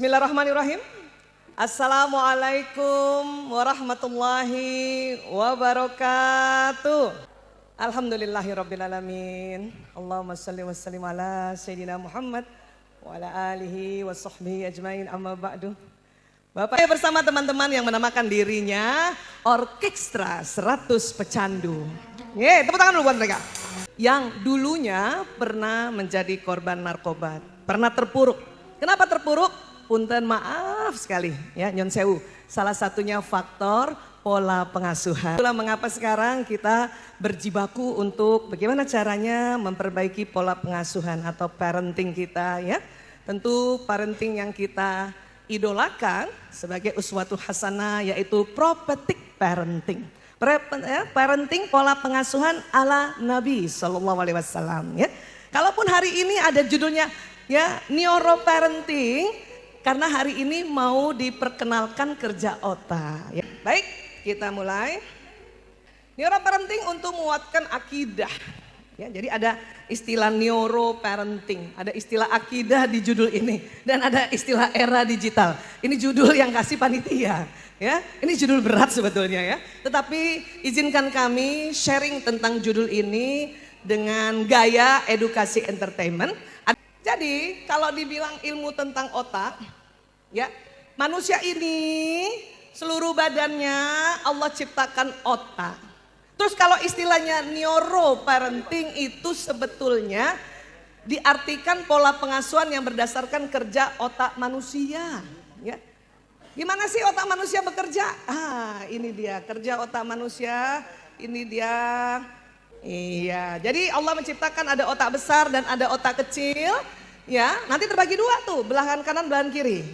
Bismillahirrahmanirrahim. Assalamualaikum warahmatullahi wabarakatuh. Alhamdulillahirrabbilalamin. Allahumma salli wa sallim ala Sayyidina Muhammad wa ala alihi wa sahbihi ajmain, amma ba'du. Bapak bersama teman-teman yang menamakan dirinya Orkestra 100 Pecandu. Tepuk tangan dulu buat mereka. Yang dulunya pernah menjadi korban narkoba, pernah terpuruk. Kenapa terpuruk? Punten maaf sekali ya, nyon sewu. Salah satunya faktor pola pengasuhan. Itulah mengapa sekarang kita berjibaku untuk bagaimana caranya memperbaiki pola pengasuhan atau parenting kita ya. Tentu parenting yang kita idolakan sebagai uswatu hasanah yaitu prophetic parenting. Parenting pola pengasuhan ala Nabi SAW ya. Kalaupun hari ini ada judulnya ya neuroparenting, karena hari ini mau diperkenalkan kerja otak. Ya. Baik, kita mulai. Neuroparenting untuk menguatkan akidah. Ya, jadi ada istilah neuroparenting, ada istilah akidah di judul ini, dan ada istilah era digital. Ini judul yang kasih panitia. Ya, ini judul berat sebetulnya ya. Tetapi izinkan kami sharing tentang judul ini dengan gaya edukasi entertainment. Jadi kalau dibilang ilmu tentang otak, ya manusia ini seluruh badannya Allah ciptakan otak. Terus kalau istilahnya neuroparenting itu sebetulnya diartikan pola pengasuhan yang berdasarkan kerja otak manusia. Ya. Gimana sih otak manusia bekerja? Ini dia kerja otak manusia, ini dia. Iya, jadi Allah menciptakan ada otak besar dan ada otak kecil, ya. Nanti terbagi dua tuh, belahan kanan, belahan kiri.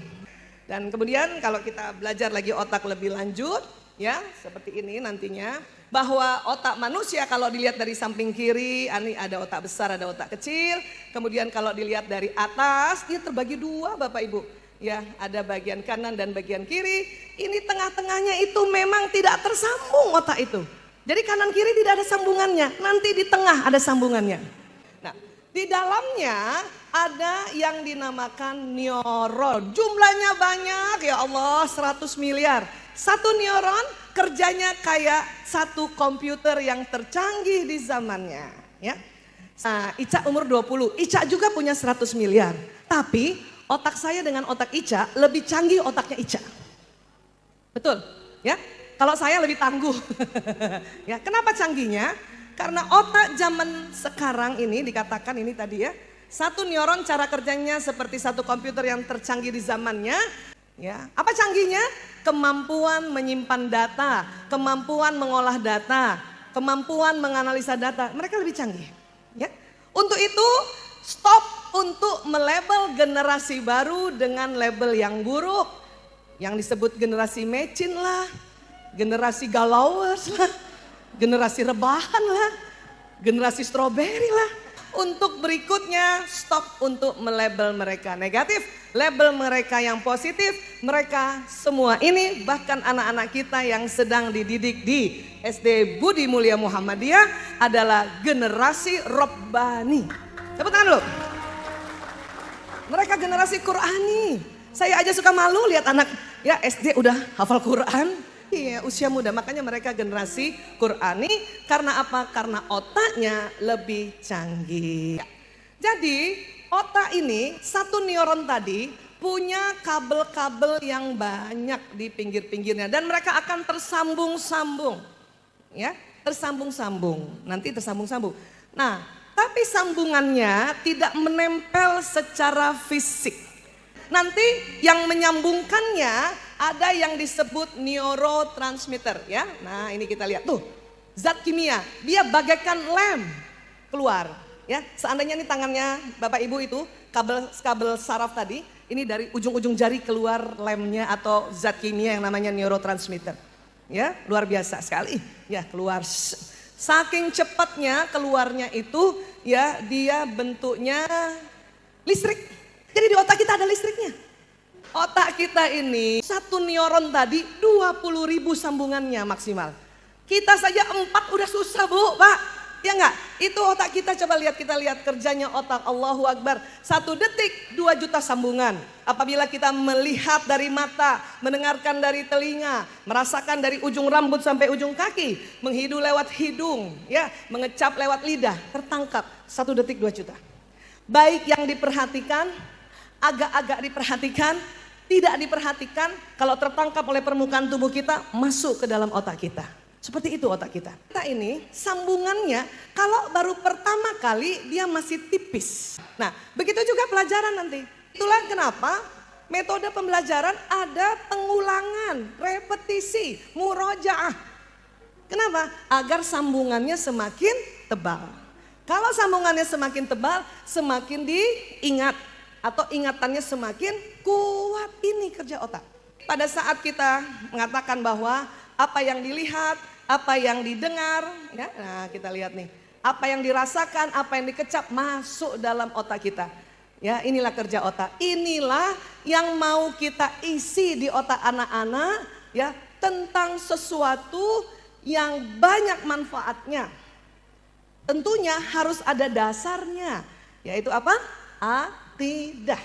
Dan kemudian kalau kita belajar lagi otak lebih lanjut, ya, seperti ini nantinya, bahwa otak manusia kalau dilihat dari samping kiri, ini ada otak besar, ada otak kecil. Kemudian kalau dilihat dari atas, dia terbagi dua, Bapak Ibu. Ya, ada bagian kanan dan bagian kiri. Ini tengah-tengahnya itu memang tidak tersambung otak itu. Jadi kanan kiri tidak ada sambungannya, nanti di tengah ada sambungannya. Nah, di dalamnya ada yang dinamakan neuron. Jumlahnya banyak, ya Allah, 100 miliar. Satu neuron kerjanya kayak satu komputer yang tercanggih di zamannya. Ya. Nah, Ica umur 20, Ica juga punya 100 miliar. Tapi otak saya dengan otak Ica lebih canggih otaknya Ica. Betul, ya? Kalau saya lebih tangguh. Ya, kenapa canggihnya? Karena otak zaman sekarang ini dikatakan ini tadi ya, satu neuron cara kerjanya seperti satu komputer yang tercanggih di zamannya. Ya, apa canggihnya? Kemampuan menyimpan data, kemampuan mengolah data, kemampuan menganalisa data. Mereka lebih canggih. Ya. Untuk itu stop untuk melabel generasi baru dengan label yang buruk, yang disebut generasi mecin lah, generasi galauers lah, generasi rebahan lah, generasi stroberi lah. Untuk berikutnya stop untuk melabel mereka negatif, label mereka yang positif. Mereka semua ini bahkan anak-anak kita yang sedang dididik di SD Budi Mulia Muhammadiyah adalah generasi Robbani. Tepuk tangan dulu. Mereka generasi Qurani. Saya aja suka malu lihat anak ya SD udah hafal Quran. Iya, usia muda, makanya mereka generasi Qurani. Karena apa? Karena otaknya lebih canggih. Jadi otak ini, satu neuron tadi punya kabel-kabel yang banyak di pinggir-pinggirnya. Dan mereka akan tersambung-sambung. Ya, tersambung-sambung, nanti tersambung-sambung. Nah, tapi sambungannya tidak menempel secara fisik. Nanti yang menyambungkannya ada yang disebut neurotransmitter ya. Nah, ini kita lihat tuh. Zat kimia, dia bagaikan lem keluar ya. Seandainya ini tangannya Bapak Ibu itu kabel saraf tadi, ini dari ujung-ujung jari keluar lemnya atau zat kimia yang namanya neurotransmitter. Ya, luar biasa sekali. Ya, keluar saking cepatnya keluarnya itu ya, dia bentuknya listrik. Jadi di otak kita ada listriknya. Otak kita ini satu neuron tadi 20.000 sambungannya maksimal. Kita saja 4 udah susah Bu, Pak. Ya enggak? Itu otak kita, coba lihat, kita lihat kerjanya otak. Allahu Akbar. 1 detik 2 juta sambungan. Apabila kita melihat dari mata, mendengarkan dari telinga, merasakan dari ujung rambut sampai ujung kaki, menghidu lewat hidung, ya, mengecap lewat lidah, tertangkap 1 detik 2 juta. Baik yang diperhatikan, agak-agak diperhatikan, tidak diperhatikan, kalau tertangkap oleh permukaan tubuh kita, masuk ke dalam otak kita. Seperti itu otak kita. Kita ini sambungannya kalau baru pertama kali dia masih tipis. Nah, begitu juga pelajaran nanti. Itulah kenapa metode pembelajaran ada pengulangan, repetisi, murojaah. Kenapa? Agar sambungannya semakin tebal. Kalau sambungannya semakin tebal, semakin diingat atau ingatannya semakin kuat. Ini kerja otak. Pada saat kita mengatakan bahwa apa yang dilihat, apa yang didengar, ya, nah kita lihat nih, apa yang dirasakan, apa yang dikecap masuk dalam otak kita. Ya, inilah kerja otak. Inilah yang mau kita isi di otak anak-anak, ya, tentang sesuatu yang banyak manfaatnya. Tentunya harus ada dasarnya, yaitu apa? Akidah.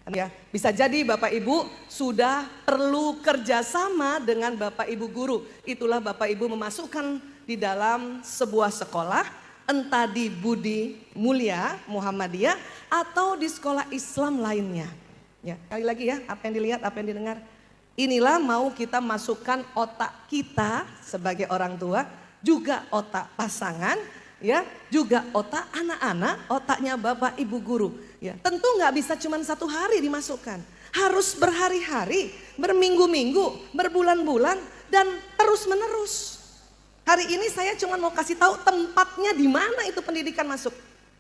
Ya, bisa jadi Bapak Ibu sudah perlu kerjasama dengan Bapak Ibu guru. Itulah Bapak Ibu memasukkan di dalam sebuah sekolah, entah di Budi Mulia Muhammadiyah atau di sekolah Islam lainnya. Ya, sekali lagi ya, apa yang dilihat, apa yang didengar. Inilah mau kita masukkan otak kita sebagai orang tua, juga otak pasangan, ya, juga otak anak-anak, otaknya Bapak Ibu guru. Ya, tentu nggak bisa cuma 1 hari dimasukkan, harus berhari-hari, berminggu-minggu, berbulan-bulan, dan terus-menerus. Hari ini saya cuma mau kasih tahu tempatnya di mana itu pendidikan masuk,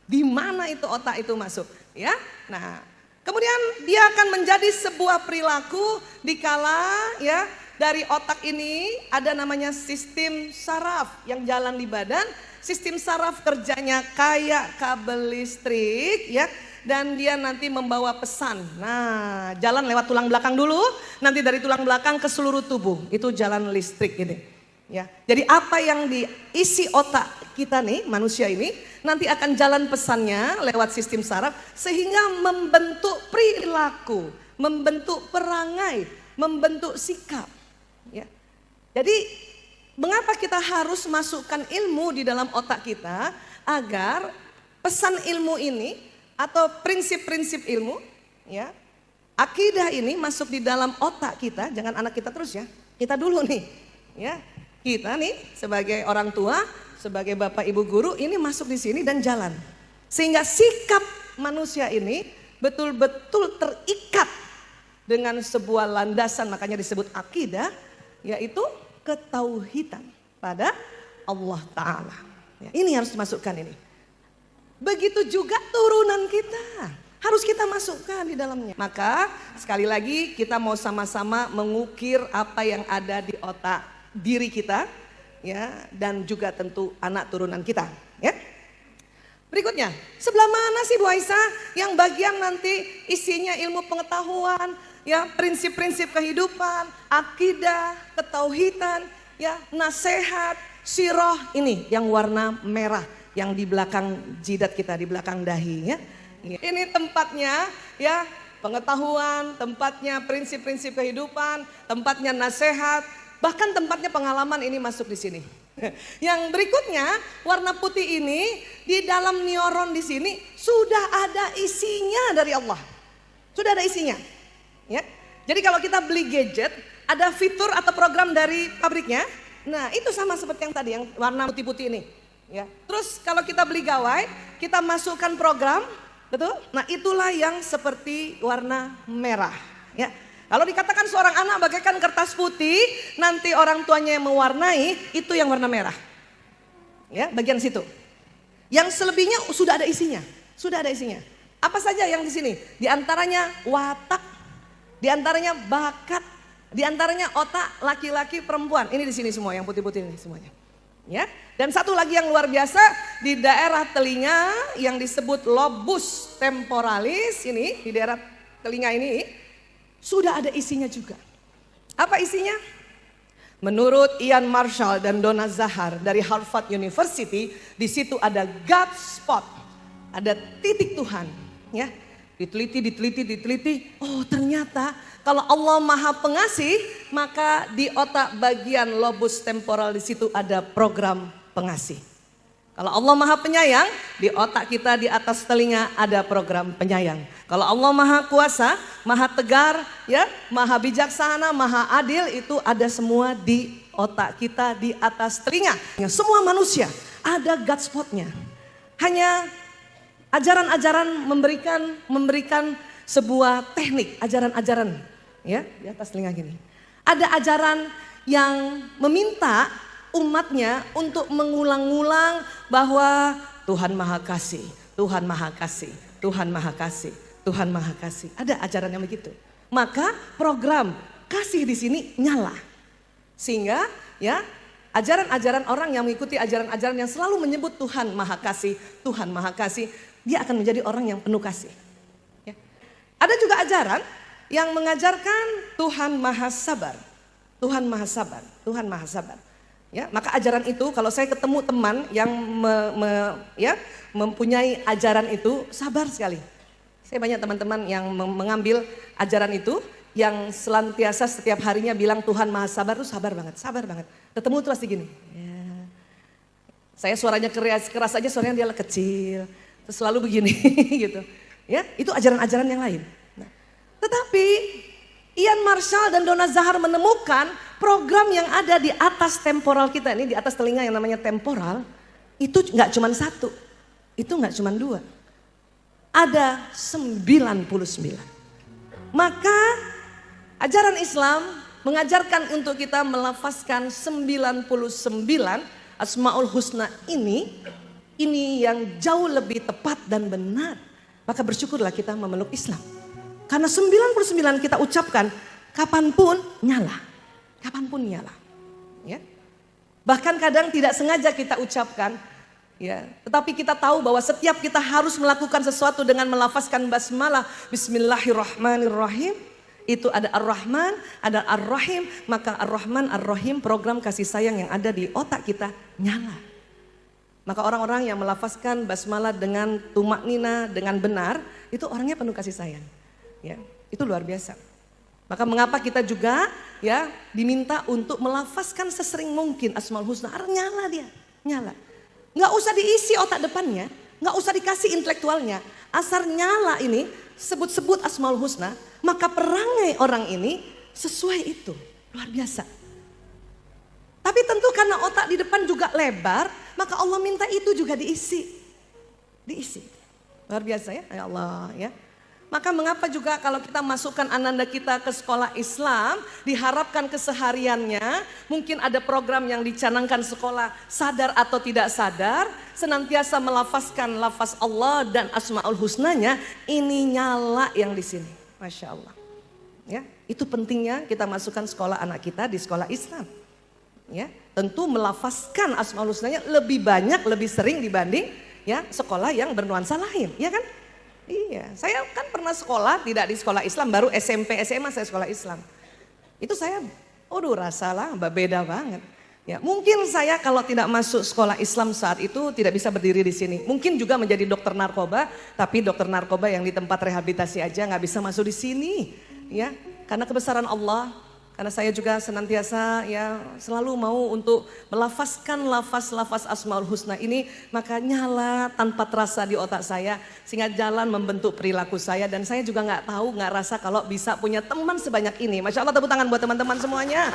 di mana itu otak itu masuk, ya. Nah, kemudian dia akan menjadi sebuah perilaku dikala, ya, dari otak ini ada namanya sistem saraf yang jalan di badan. Sistem saraf kerjanya kayak kabel listrik, ya, dan dia nanti membawa pesan. Nah, jalan lewat tulang belakang dulu, nanti dari tulang belakang ke seluruh tubuh. Itu jalan listrik ini. Ya, jadi apa yang diisi otak kita nih, manusia ini, nanti akan jalan pesannya lewat sistem saraf sehingga membentuk perilaku, membentuk perangai, membentuk sikap. Ya, jadi mengapa kita harus masukkan ilmu di dalam otak kita agar pesan ilmu ini atau prinsip-prinsip ilmu, ya, akidah ini masuk di dalam otak kita. Jangan anak kita terus ya, kita dulu nih, ya, kita nih sebagai orang tua, sebagai Bapak Ibu guru ini masuk di sini dan jalan, sehingga sikap manusia ini betul-betul terikat dengan sebuah landasan, makanya disebut akidah, yaitu ketauhidan pada Allah Ta'ala. Ya, ini harus dimasukkan ini. Begitu juga turunan kita, harus kita masukkan di dalamnya. Maka sekali lagi kita mau sama-sama mengukir apa yang ada di otak diri kita, ya, dan juga tentu anak turunan kita. Ya. Berikutnya, sebelah mana sih Bu Aisyah yang bagian nanti isinya ilmu pengetahuan, ya, prinsip-prinsip kehidupan, akidah, ketauhidan, ya, nasihat, sirah, ini yang warna merah yang di belakang jidat kita, di belakang dahi, ya. Ini tempatnya, ya, pengetahuan, tempatnya prinsip-prinsip kehidupan, tempatnya nasihat, bahkan tempatnya pengalaman ini masuk di sini. Yang berikutnya, warna putih ini di dalam neuron di sini sudah ada isinya dari Allah. Sudah ada isinya. Ya. Jadi kalau kita beli gadget, ada fitur atau program dari pabriknya. Nah, itu sama seperti yang tadi, yang warna putih-putih ini. Ya. Terus kalau kita beli gawai, kita masukkan program, betul? Nah, itulah yang seperti warna merah. Ya. Kalau dikatakan seorang anak bagaikan kertas putih, nanti orang tuanya yang mewarnai, itu yang warna merah. Ya, bagian situ. Yang selebihnya sudah ada isinya, sudah ada isinya. Apa saja yang di sini? Di antaranya watak, di antaranya bakat, di antaranya otak laki-laki perempuan. Ini di sini semua yang putih-putih ini semuanya. Ya. Dan satu lagi yang luar biasa di daerah telinga yang disebut lobus temporalis ini, di daerah telinga ini sudah ada isinya juga. Apa isinya? Menurut Ian Marshall dan Donna Zahar dari Harvard University, di situ ada God spot, ada titik Tuhan, ya. Diteliti. Oh, ternyata kalau Allah Maha Pengasih, maka di otak bagian lobus temporal di situ ada program pengasih. Kalau Allah Maha Penyayang, di otak kita di atas telinga ada program penyayang. Kalau Allah Maha Kuasa, Maha Tegar, ya, Maha Bijaksana, Maha Adil, itu ada semua di otak kita di atas telinga. Semua manusia ada God spotnya. Hanya ajaran-ajaran memberikan sebuah teknik, ajaran-ajaran, ya, di atas telinga gini. Ada ajaran yang meminta umatnya untuk mengulang-ulang bahwa Tuhan Maha Kasih, Tuhan Maha Kasih, Tuhan Maha Kasih, Tuhan Maha Kasih. Ada ajaran yang begitu. Maka program kasih di sini nyala. Sehingga ya ajaran-ajaran orang yang mengikuti ajaran-ajaran yang selalu menyebut Tuhan Maha Kasih, Tuhan Maha Kasih, dia akan menjadi orang yang penuh kasih. Ya. Ada juga ajaran yang mengajarkan Tuhan Maha Sabar, Tuhan Maha Sabar, Tuhan Maha Sabar. Ya, maka ajaran itu kalau saya ketemu teman yang mempunyai ajaran itu, sabar sekali. Saya banyak teman-teman yang mengambil ajaran itu, yang selantiasa setiap harinya bilang Tuhan Maha Sabar, itu sabar banget. Ketemu terus gini. Ya. Saya suaranya keras aja, suaranya dia kecil, terus selalu begini gitu. Ya, itu ajaran-ajaran yang lain. Nah, tetapi Ian Marshall dan Donna Zahar menemukan program yang ada di atas temporal kita ini, di atas telinga yang namanya temporal, itu nggak cuma satu, itu nggak cuma dua, ada 99. Maka ajaran Islam mengajarkan untuk kita melafazkan 99 Asmaul Husna ini yang jauh lebih tepat dan benar. Maka bersyukurlah kita memeluk Islam. Karena 99 kita ucapkan kapanpun nyala. Kapanpun nyala. Ya. Bahkan kadang tidak sengaja kita ucapkan. Ya, tetapi kita tahu bahwa setiap kita harus melakukan sesuatu dengan melafazkan basmalah. Bismillahirrahmanirrahim. Itu ada Ar-Rahman, ada Ar-Rahim. Maka Ar-Rahman, Ar-Rahim, program kasih sayang yang ada di otak kita nyala. Maka orang-orang yang melafazkan basmalah dengan tumaknina, dengan benar, itu orangnya penuh kasih sayang. Ya, itu luar biasa. Maka mengapa kita juga ya diminta untuk melafazkan sesering mungkin Asmaul Husna. Nyala dia, nyala. Nggak usah diisi otak depannya, nggak usah dikasih intelektualnya. Asal nyala ini sebut-sebut Asmaul Husna, maka perangai orang ini sesuai itu. Luar biasa. Tapi tentu karena otak di depan juga lebar, maka Allah minta itu juga diisi. Diisi. Luar biasa ya, ya Allah ya. Maka mengapa juga kalau kita masukkan ananda kita ke sekolah Islam, diharapkan kesehariannya, mungkin ada program yang dicanangkan sekolah, sadar atau tidak sadar, senantiasa melafazkan lafaz Allah dan Asmaul Husnanya, ini nyala yang di sini. Masya Allah. Ya, itu pentingnya kita masukkan sekolah anak kita di sekolah Islam. Ya, tentu melafazkan Asmaul Husnanya lebih banyak, lebih sering dibanding ya sekolah yang bernuansa lain, ya kan? Iya, saya kan pernah sekolah tidak di sekolah Islam, baru SMP, SMA saya sekolah Islam. Itu saya, rasalah beda banget. Ya, mungkin saya kalau tidak masuk sekolah Islam saat itu tidak bisa berdiri di sini. Mungkin juga menjadi dokter narkoba, tapi dokter narkoba yang di tempat rehabilitasi aja nggak bisa masuk di sini. Ya, karena kebesaran Allah. Karena saya juga senantiasa ya selalu mau untuk melafazkan lafaz-lafaz Asmaul Husna ini, maka nyala tanpa terasa di otak saya sehingga jalan membentuk perilaku saya, dan saya juga nggak rasa kalau bisa punya teman sebanyak ini. Masya Allah, tepuk tangan buat teman-teman semuanya.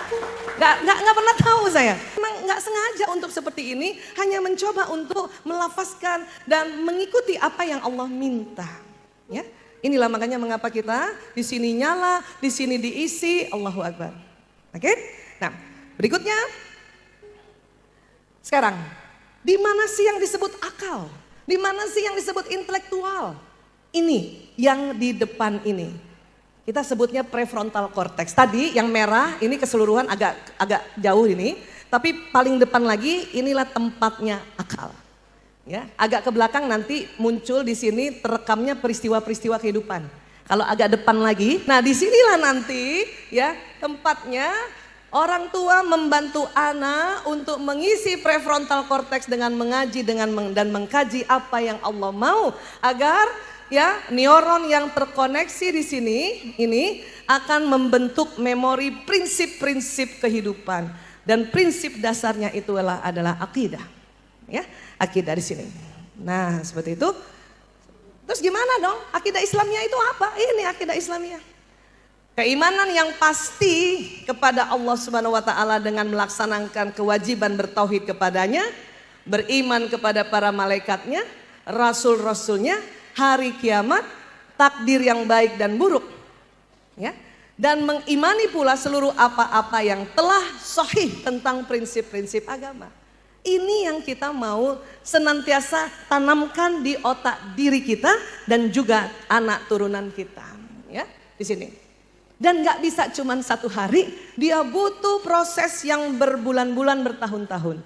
Nggak pernah tahu saya. Memang nggak sengaja untuk seperti ini, hanya mencoba untuk melafazkan dan mengikuti apa yang Allah minta. Ya. Inilah makanya mengapa kita di sini nyala, di sini diisi, Allahu Akbar. Oke? Nah, berikutnya. Sekarang, di mana sih yang disebut akal? Di mana sih yang disebut intelektual? Ini yang di depan ini. Kita sebutnya prefrontal cortex. Tadi yang merah ini keseluruhan agak jauh ini, tapi paling depan lagi inilah tempatnya akal. Ya, agak ke belakang nanti muncul di sini terekamnya peristiwa-peristiwa kehidupan. Kalau agak depan lagi, nah disinilah nanti ya tempatnya Orang tua membantu anak untuk mengisi prefrontal cortex dengan mengaji dan mengkaji apa yang Allah mau, agar ya neuron yang terkoneksi di sini ini akan membentuk memori prinsip-prinsip kehidupan, dan prinsip dasarnya itu adalah akidah. Ya, akidah di sini. Nah, seperti itu. Terus gimana dong? Akidah Islamnya itu apa? Ini akidah Islamnya. Keimanan yang pasti kepada Allah Subhanahu wa taala dengan melaksanakan kewajiban bertauhid kepadanya, beriman kepada para malaikatnya, rasul-rasulnya, hari kiamat, takdir yang baik dan buruk. Ya. Dan mengimani pula seluruh apa-apa yang telah sahih tentang prinsip-prinsip agama. Ini yang kita mau senantiasa tanamkan di otak diri kita dan juga anak turunan kita, ya, di sini. Dan nggak bisa cuma satu hari, dia butuh proses yang berbulan-bulan, bertahun-tahun.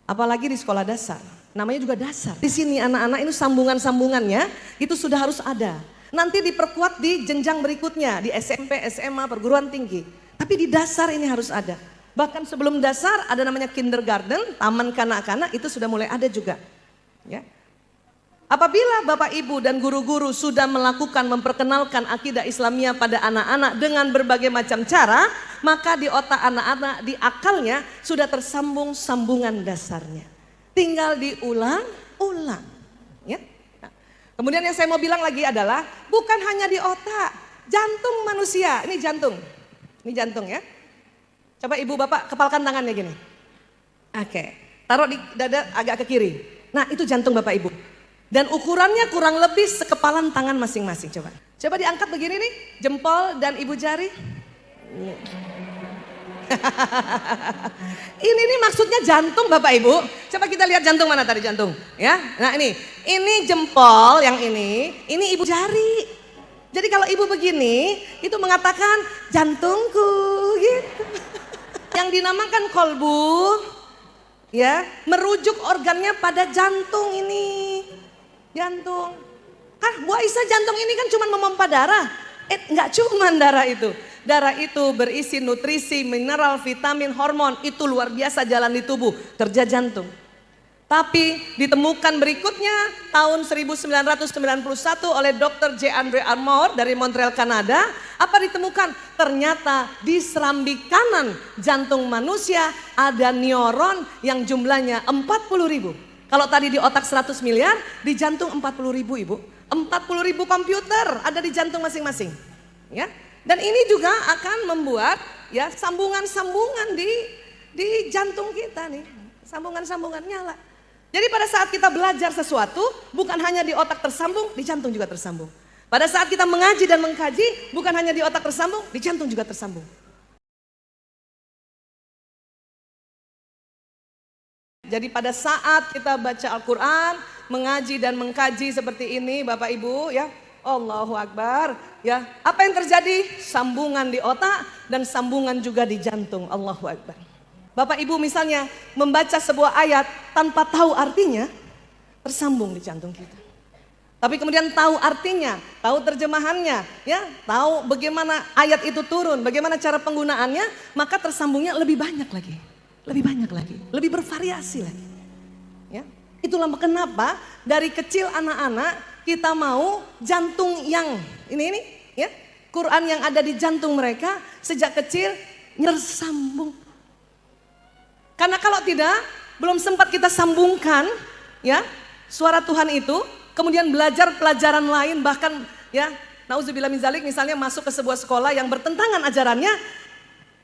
Apalagi di sekolah dasar, namanya juga dasar. Di sini anak-anak itu sambungan-sambungannya itu sudah harus ada. Nanti diperkuat di jenjang berikutnya, di SMP, SMA, perguruan tinggi. Tapi di dasar ini harus ada. Bahkan sebelum dasar ada namanya kindergarten, taman kanak-kanak, itu sudah mulai ada juga. Ya. Apabila Bapak Ibu dan guru-guru sudah melakukan memperkenalkan akidah Islamiyah pada anak-anak dengan berbagai macam cara, maka di otak anak-anak, di akalnya sudah tersambung sambungan dasarnya. Tinggal diulang-ulang. Ya. Nah, kemudian yang saya mau bilang lagi adalah bukan hanya di otak, jantung manusia. Ini jantung ya. Coba ibu bapak kepalkan tangannya gini. Oke, taruh di dada agak ke kiri. Nah itu jantung bapak ibu. Dan ukurannya kurang lebih sekepalan tangan masing-masing. Coba diangkat begini nih, jempol dan ibu jari. Ini nih maksudnya jantung bapak ibu. Coba kita lihat jantung mana tadi jantung, ya. Nah ini jempol yang ini ibu jari. Jadi kalau ibu begini, itu mengatakan jantungku gitu. Yang dinamakan kolbu, ya, merujuk organnya pada jantung ini. Jantung. Kan Bu Aisyah jantung ini kan cuma memompa darah. Enggak cuma darah itu. Darah itu berisi nutrisi, mineral, vitamin, hormon. Itu luar biasa jalan di tubuh, kerja jantung. Tapi ditemukan berikutnya tahun 1991 oleh Dr. J. Andre Armour dari Montreal, Kanada. Apa ditemukan? Ternyata di serambi kanan jantung manusia ada neuron yang jumlahnya 40.000. Kalau tadi di otak 100 miliar, di jantung 40.000 ibu. 40.000 komputer ada di jantung masing-masing. Ya. Dan ini juga akan membuat ya sambungan-sambungan di jantung kita nih. Sambungan-sambungan nyala. Jadi pada saat kita belajar sesuatu, bukan hanya di otak tersambung, di jantung juga tersambung. Pada saat kita mengaji dan mengkaji, bukan hanya di otak tersambung, di jantung juga tersambung. Jadi pada saat kita baca Al-Quran, mengaji dan mengkaji seperti ini Bapak Ibu ya, Allahu Akbar ya. Apa yang terjadi? Sambungan di otak dan sambungan juga di jantung. Allahu Akbar. Bapak Ibu misalnya membaca sebuah ayat tanpa tahu artinya, tersambung di jantung kita. Tapi kemudian tahu artinya, tahu terjemahannya, ya, tahu bagaimana ayat itu turun, bagaimana cara penggunaannya, maka tersambungnya lebih banyak lagi. Lebih banyak lagi, lebih bervariasi lagi. Ya. Itulah kenapa dari kecil anak-anak kita mau jantung yang ini ya, Quran yang ada di jantung mereka sejak kecil tersambung. Karena kalau tidak, belum sempat kita sambungkan ya suara Tuhan itu, kemudian belajar pelajaran lain, bahkan ya nauzubillah min zalik, misalnya masuk ke sebuah sekolah yang bertentangan ajarannya,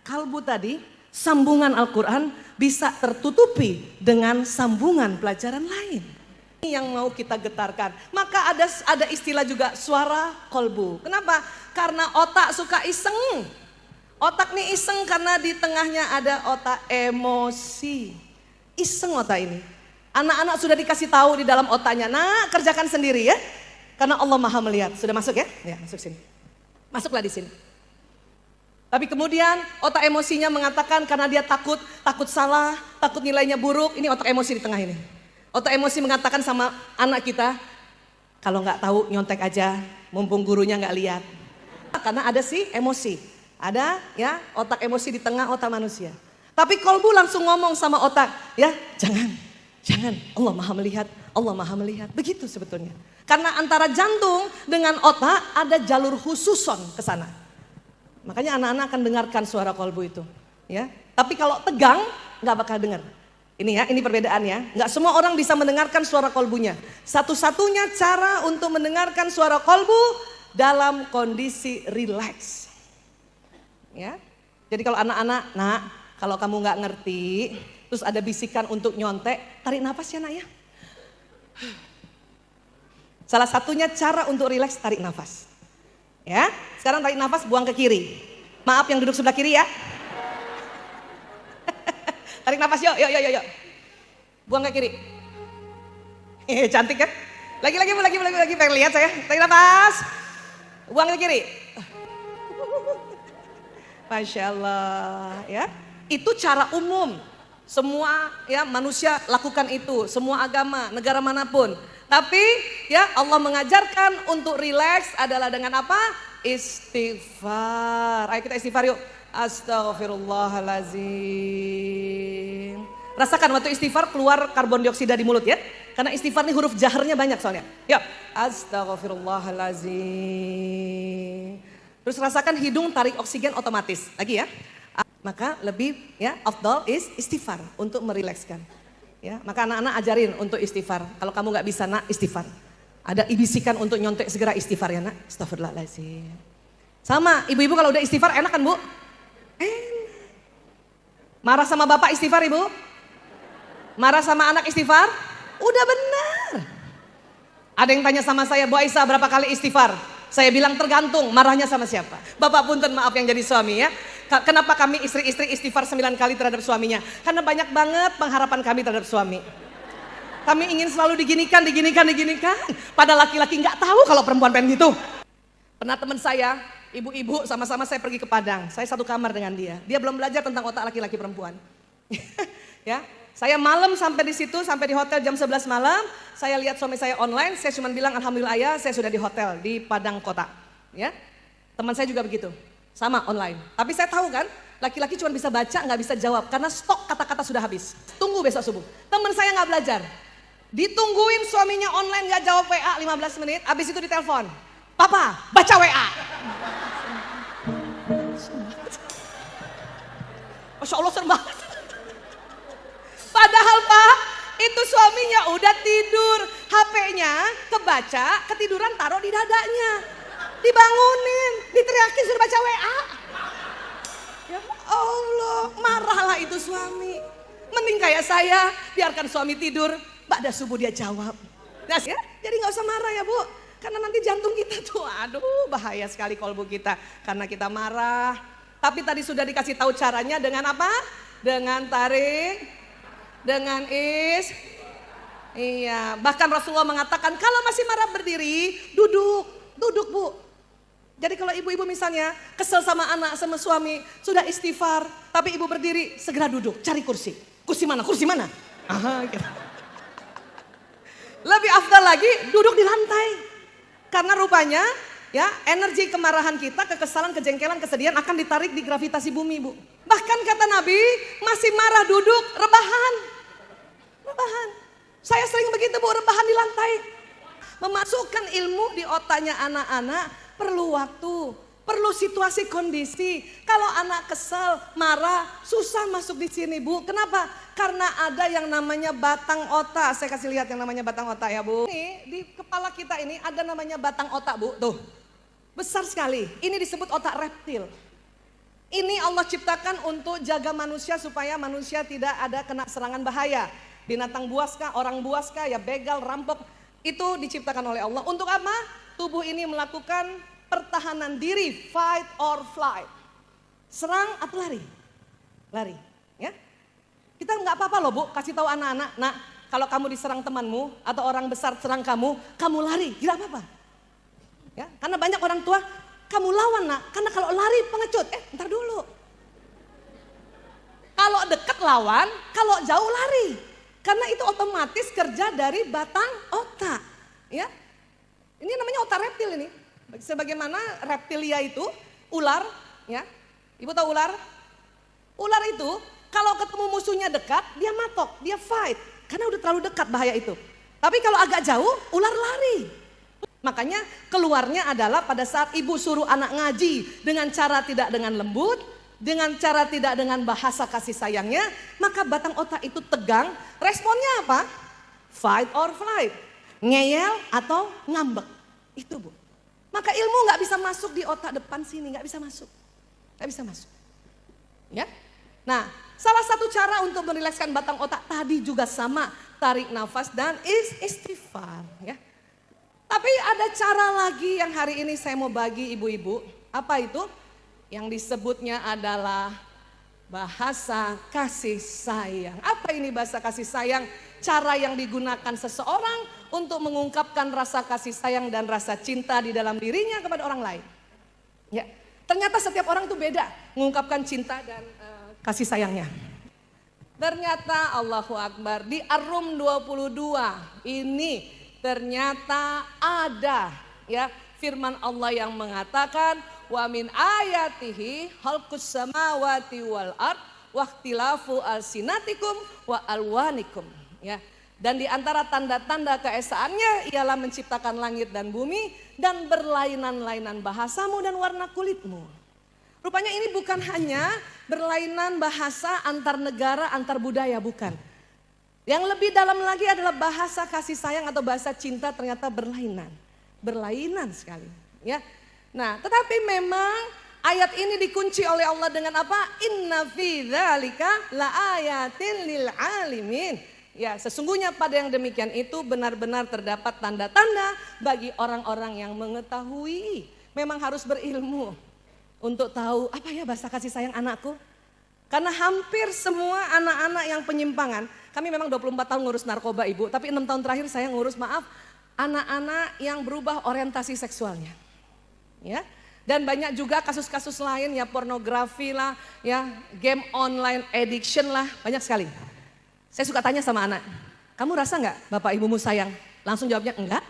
kalbu tadi, sambungan Al-Quran bisa tertutupi dengan sambungan pelajaran lain. Ini yang mau kita getarkan. Maka ada istilah juga suara kolbu. Kenapa? Karena otak suka iseng. Otak nih iseng karena di tengahnya ada otak emosi. Iseng otak ini. Anak-anak sudah dikasih tahu di dalam otaknya. Nah, kerjakan sendiri ya. Karena Allah Maha melihat. Sudah masuk ya? Ya, masuk sini. Masuklah di sini. Tapi kemudian otak emosinya mengatakan karena dia takut salah, takut nilainya buruk. Ini otak emosi di tengah ini. Otak emosi mengatakan sama anak kita, kalau nggak tahu nyontek aja, mumpung gurunya nggak lihat. Karena ada sih emosi. Ada ya otak emosi di tengah otak manusia. Tapi kolbu langsung ngomong sama otak, ya jangan, Allah maha melihat, Allah maha melihat. Begitu sebetulnya. Karena antara jantung dengan otak ada jalur khususon ke sana. Makanya anak-anak akan dengarkan suara kolbu itu. Ya, tapi kalau tegang nggak bakal dengar. Ini ya, ini perbedaannya. Nggak semua orang bisa mendengarkan suara kolbunya. Satu-satunya cara untuk mendengarkan suara kolbu dalam kondisi rileks. Ya, jadi kalau anak-anak, nak, kalau kamu nggak ngerti, terus ada bisikan untuk nyontek, tarik nafas ya nak ya. Salah satunya cara untuk rileks tarik nafas. Ya, sekarang tarik nafas, buang ke kiri. Maaf yang duduk sebelah kiri ya. Tarik nafas yuk. Buang ke kiri. Cantik kan? Lagi, pengen lihat saya. Tarik nafas. Buang ke kiri. Masya Allah ya. Itu cara umum. Semua ya manusia lakukan itu. Semua agama, negara manapun. Tapi ya Allah mengajarkan untuk rileks adalah dengan apa? Istighfar. Ayo kita istighfar yuk. Astaghfirullahaladzim. Rasakan waktu istighfar keluar karbon dioksida di mulut ya. Karena istighfar ini huruf jaharnya banyak soalnya. Yuk. Astaghfirullahaladzim. Terus rasakan hidung tarik oksigen otomatis. Lagi ya. Maka lebih ya afdal is istighfar untuk merilekskan. Ya, maka anak-anak ajarin untuk istighfar. Kalau kamu nggak bisa nak istighfar. Ada ibisikan untuk nyontek segera istighfar ya nak. Astagfirullahaladzim. Sama ibu-ibu kalau udah istighfar enak kan bu? Enak. Marah sama bapak istighfar ibu? Marah sama anak istighfar? Udah benar. Ada yang tanya sama saya, Bu Aisyah berapa kali istighfar? Saya bilang tergantung marahnya sama siapa. Bapak punten maaf yang jadi suami ya. Kenapa kami istri-istri istighfar 9 kali terhadap suaminya? Karena banyak banget pengharapan kami terhadap suami. Kami ingin selalu diginikan. Pada laki-laki nggak tahu kalau perempuan pengen gitu. Pernah teman saya, ibu-ibu sama-sama saya pergi ke Padang. Saya satu kamar dengan dia. Dia belum belajar tentang otak laki-laki perempuan. Ya, saya malam sampai di situ, sampai di hotel jam 11 malam. Saya lihat suami saya online. Saya cuma bilang alhamdulillah ayah, saya sudah di hotel di Padang kota. Ya, teman saya juga begitu. Sama online. Tapi saya tahu kan, laki-laki cuma bisa baca, nggak bisa jawab. Karena stok kata-kata sudah habis. Tunggu besok subuh. Teman saya nggak belajar. Ditungguin suaminya online nggak jawab WA 15 menit. Habis itu ditelepon. Papa, baca WA. Masya Allah serem banget. Padahal Pak, itu suaminya udah tidur. HP-nya kebaca, ketiduran taruh di dadanya. Dibangunin, diteriakin suruh baca WA. Ya Allah, marahlah itu suami. Mending kayak saya, biarkan suami tidur, ba'da subuh dia jawab. Nah, ya, jadi nggak usah marah ya Bu, karena nanti jantung kita tuh, aduh bahaya sekali kolbu kita, karena kita marah. Tapi tadi sudah dikasih tahu caranya dengan apa? Dengan tarik, dengan iya. Bahkan Rasulullah mengatakan kalau masih marah berdiri, duduk Bu. Jadi kalau ibu-ibu misalnya kesel sama anak, sama suami, sudah istighfar, tapi ibu berdiri, segera duduk, cari kursi. Kursi mana? Aha, gitu. Lebih afdal lagi duduk di lantai. Karena rupanya ya energi kemarahan kita, kekesalan, kejengkelan, kesedihan akan ditarik di gravitasi bumi Bu. Bahkan kata Nabi, masih marah duduk, rebahan. Saya sering begitu Bu, rebahan di lantai. Memasukkan ilmu di otaknya anak-anak perlu waktu, perlu situasi kondisi. Kalau anak kesel, marah, susah masuk di sini Bu. Kenapa? Karena ada yang namanya batang otak. Saya kasih lihat yang namanya batang otak ya Bu. Ini di kepala kita ini ada namanya batang otak Bu. Tuh, besar sekali. Ini disebut otak reptil. Ini Allah ciptakan untuk jaga manusia supaya manusia tidak ada kena serangan bahaya. Binatang buas kah, orang buas kah, ya begal, rampok. Itu diciptakan oleh Allah. Untuk apa? Tubuh ini melakukan pertahanan diri, fight or flight. Serang atau lari? Lari, ya. Kita nggak apa-apa loh Bu, kasih tahu anak-anak, nak, kalau kamu diserang temanmu atau orang besar serang kamu lari, tidak apa-apa. Ya, karena banyak orang tua, kamu lawan nak, karena kalau lari pengecut. Ntar dulu. Kalau dekat lawan, kalau jauh lari. Karena itu otomatis kerja dari batang otak, ya. Ini namanya otak reptil ini. Sebagaimana reptilia itu ular, ya. Ibu tahu ular? Ular itu kalau ketemu musuhnya dekat, dia matok, dia fight. Karena udah terlalu dekat bahaya itu. Tapi kalau agak jauh, ular lari. Makanya keluarnya adalah pada saat ibu suruh anak ngaji dengan cara tidak dengan lembut, dengan cara tidak dengan bahasa kasih sayangnya, maka batang otak itu tegang. Responnya apa? Fight or flight. Ngeyel atau ngambek. Itu Bu. Maka ilmu nggak bisa masuk di otak depan sini, nggak bisa masuk. Nggak bisa masuk. Ya. Nah, salah satu cara untuk merilekskan batang otak tadi juga sama, tarik nafas dan istighfar, ya. Tapi ada cara lagi yang hari ini saya mau bagi ibu-ibu. Apa itu? Yang disebutnya adalah bahasa kasih sayang. Apa ini bahasa kasih sayang? Cara yang digunakan seseorang untuk mengungkapkan rasa kasih sayang dan rasa cinta di dalam dirinya kepada orang lain. Ya, ternyata setiap orang itu beda mengungkapkan cinta dan kasih sayangnya. Ternyata Allahu Akbar di Ar-Rum 22 ini ternyata ada ya firman Allah yang mengatakan wa min ayatihi khalqus samawati wal ard wa ikhtilafu alsinatikum wa alwanikum ya. Dan di antara tanda-tanda keesaannya ialah menciptakan langit dan bumi dan berlainan-lainan bahasamu dan warna kulitmu. Rupanya ini bukan hanya berlainan bahasa antar negara, antar budaya, bukan. Yang lebih dalam lagi adalah bahasa kasih sayang atau bahasa cinta ternyata berlainan. Berlainan sekali. Ya. Nah, tetapi memang ayat ini dikunci oleh Allah dengan apa? Inna fi dzalika laayatin lil alimin. Ya, sesungguhnya pada yang demikian itu benar-benar terdapat tanda-tanda bagi orang-orang yang mengetahui. Memang harus berilmu untuk tahu apa ya bahasa kasih sayang anakku. Karena hampir semua anak-anak yang penyimpangan, kami memang 24 tahun ngurus narkoba Ibu, tapi 6 tahun terakhir saya ngurus anak-anak yang berubah orientasi seksualnya. Ya. Dan banyak juga kasus-kasus lain ya pornografi lah, ya game online addiction lah, banyak sekali. Saya suka tanya sama anak, kamu rasa nggak bapak ibumu sayang? Langsung jawabnya enggak.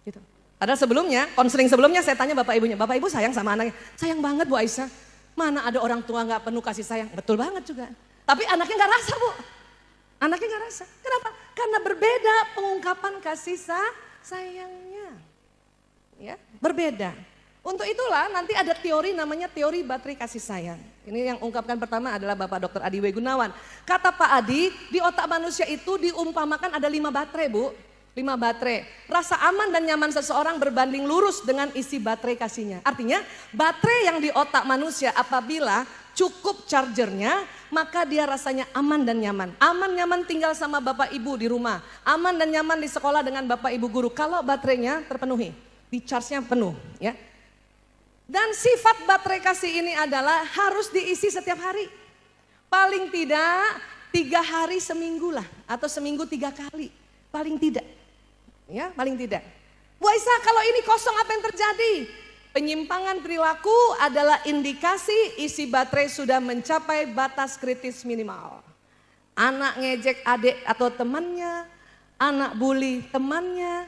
Gitu. Padahal sebelumnya, konseling sebelumnya saya tanya bapak ibunya, bapak ibu sayang sama anaknya? Sayang banget Bu Aisyah. Mana ada orang tua nggak penuh kasih sayang? Betul banget juga. Tapi anaknya nggak rasa Bu. Anaknya nggak rasa. Kenapa? Karena berbeda pengungkapan kasih sayangnya. Ya, berbeda. Untuk itulah nanti ada teori namanya teori baterai kasih sayang. Ini yang ungkapkan pertama adalah Bapak Dr. Adi W. Gunawan. Kata Pak Adi, di otak manusia itu diumpamakan ada 5 baterai Bu. 5 baterai. Rasa aman dan nyaman seseorang berbanding lurus dengan isi baterai kasihnya. Artinya baterai yang di otak manusia apabila cukup chargernya maka dia rasanya aman dan nyaman. Aman nyaman tinggal sama bapak ibu di rumah. Aman dan nyaman di sekolah dengan bapak ibu guru. Kalau baterainya terpenuhi, di charge-nya penuh ya. Dan sifat baterai kasih ini adalah harus diisi setiap hari. Paling tidak 3 hari seminggu lah. Atau seminggu 3 kali. Paling tidak. Ya, paling tidak. Bu Aisyah, kalau ini kosong apa yang terjadi? Penyimpangan perilaku adalah indikasi isi baterai sudah mencapai batas kritis minimal. Anak ngejek adik atau temannya, anak bully temannya,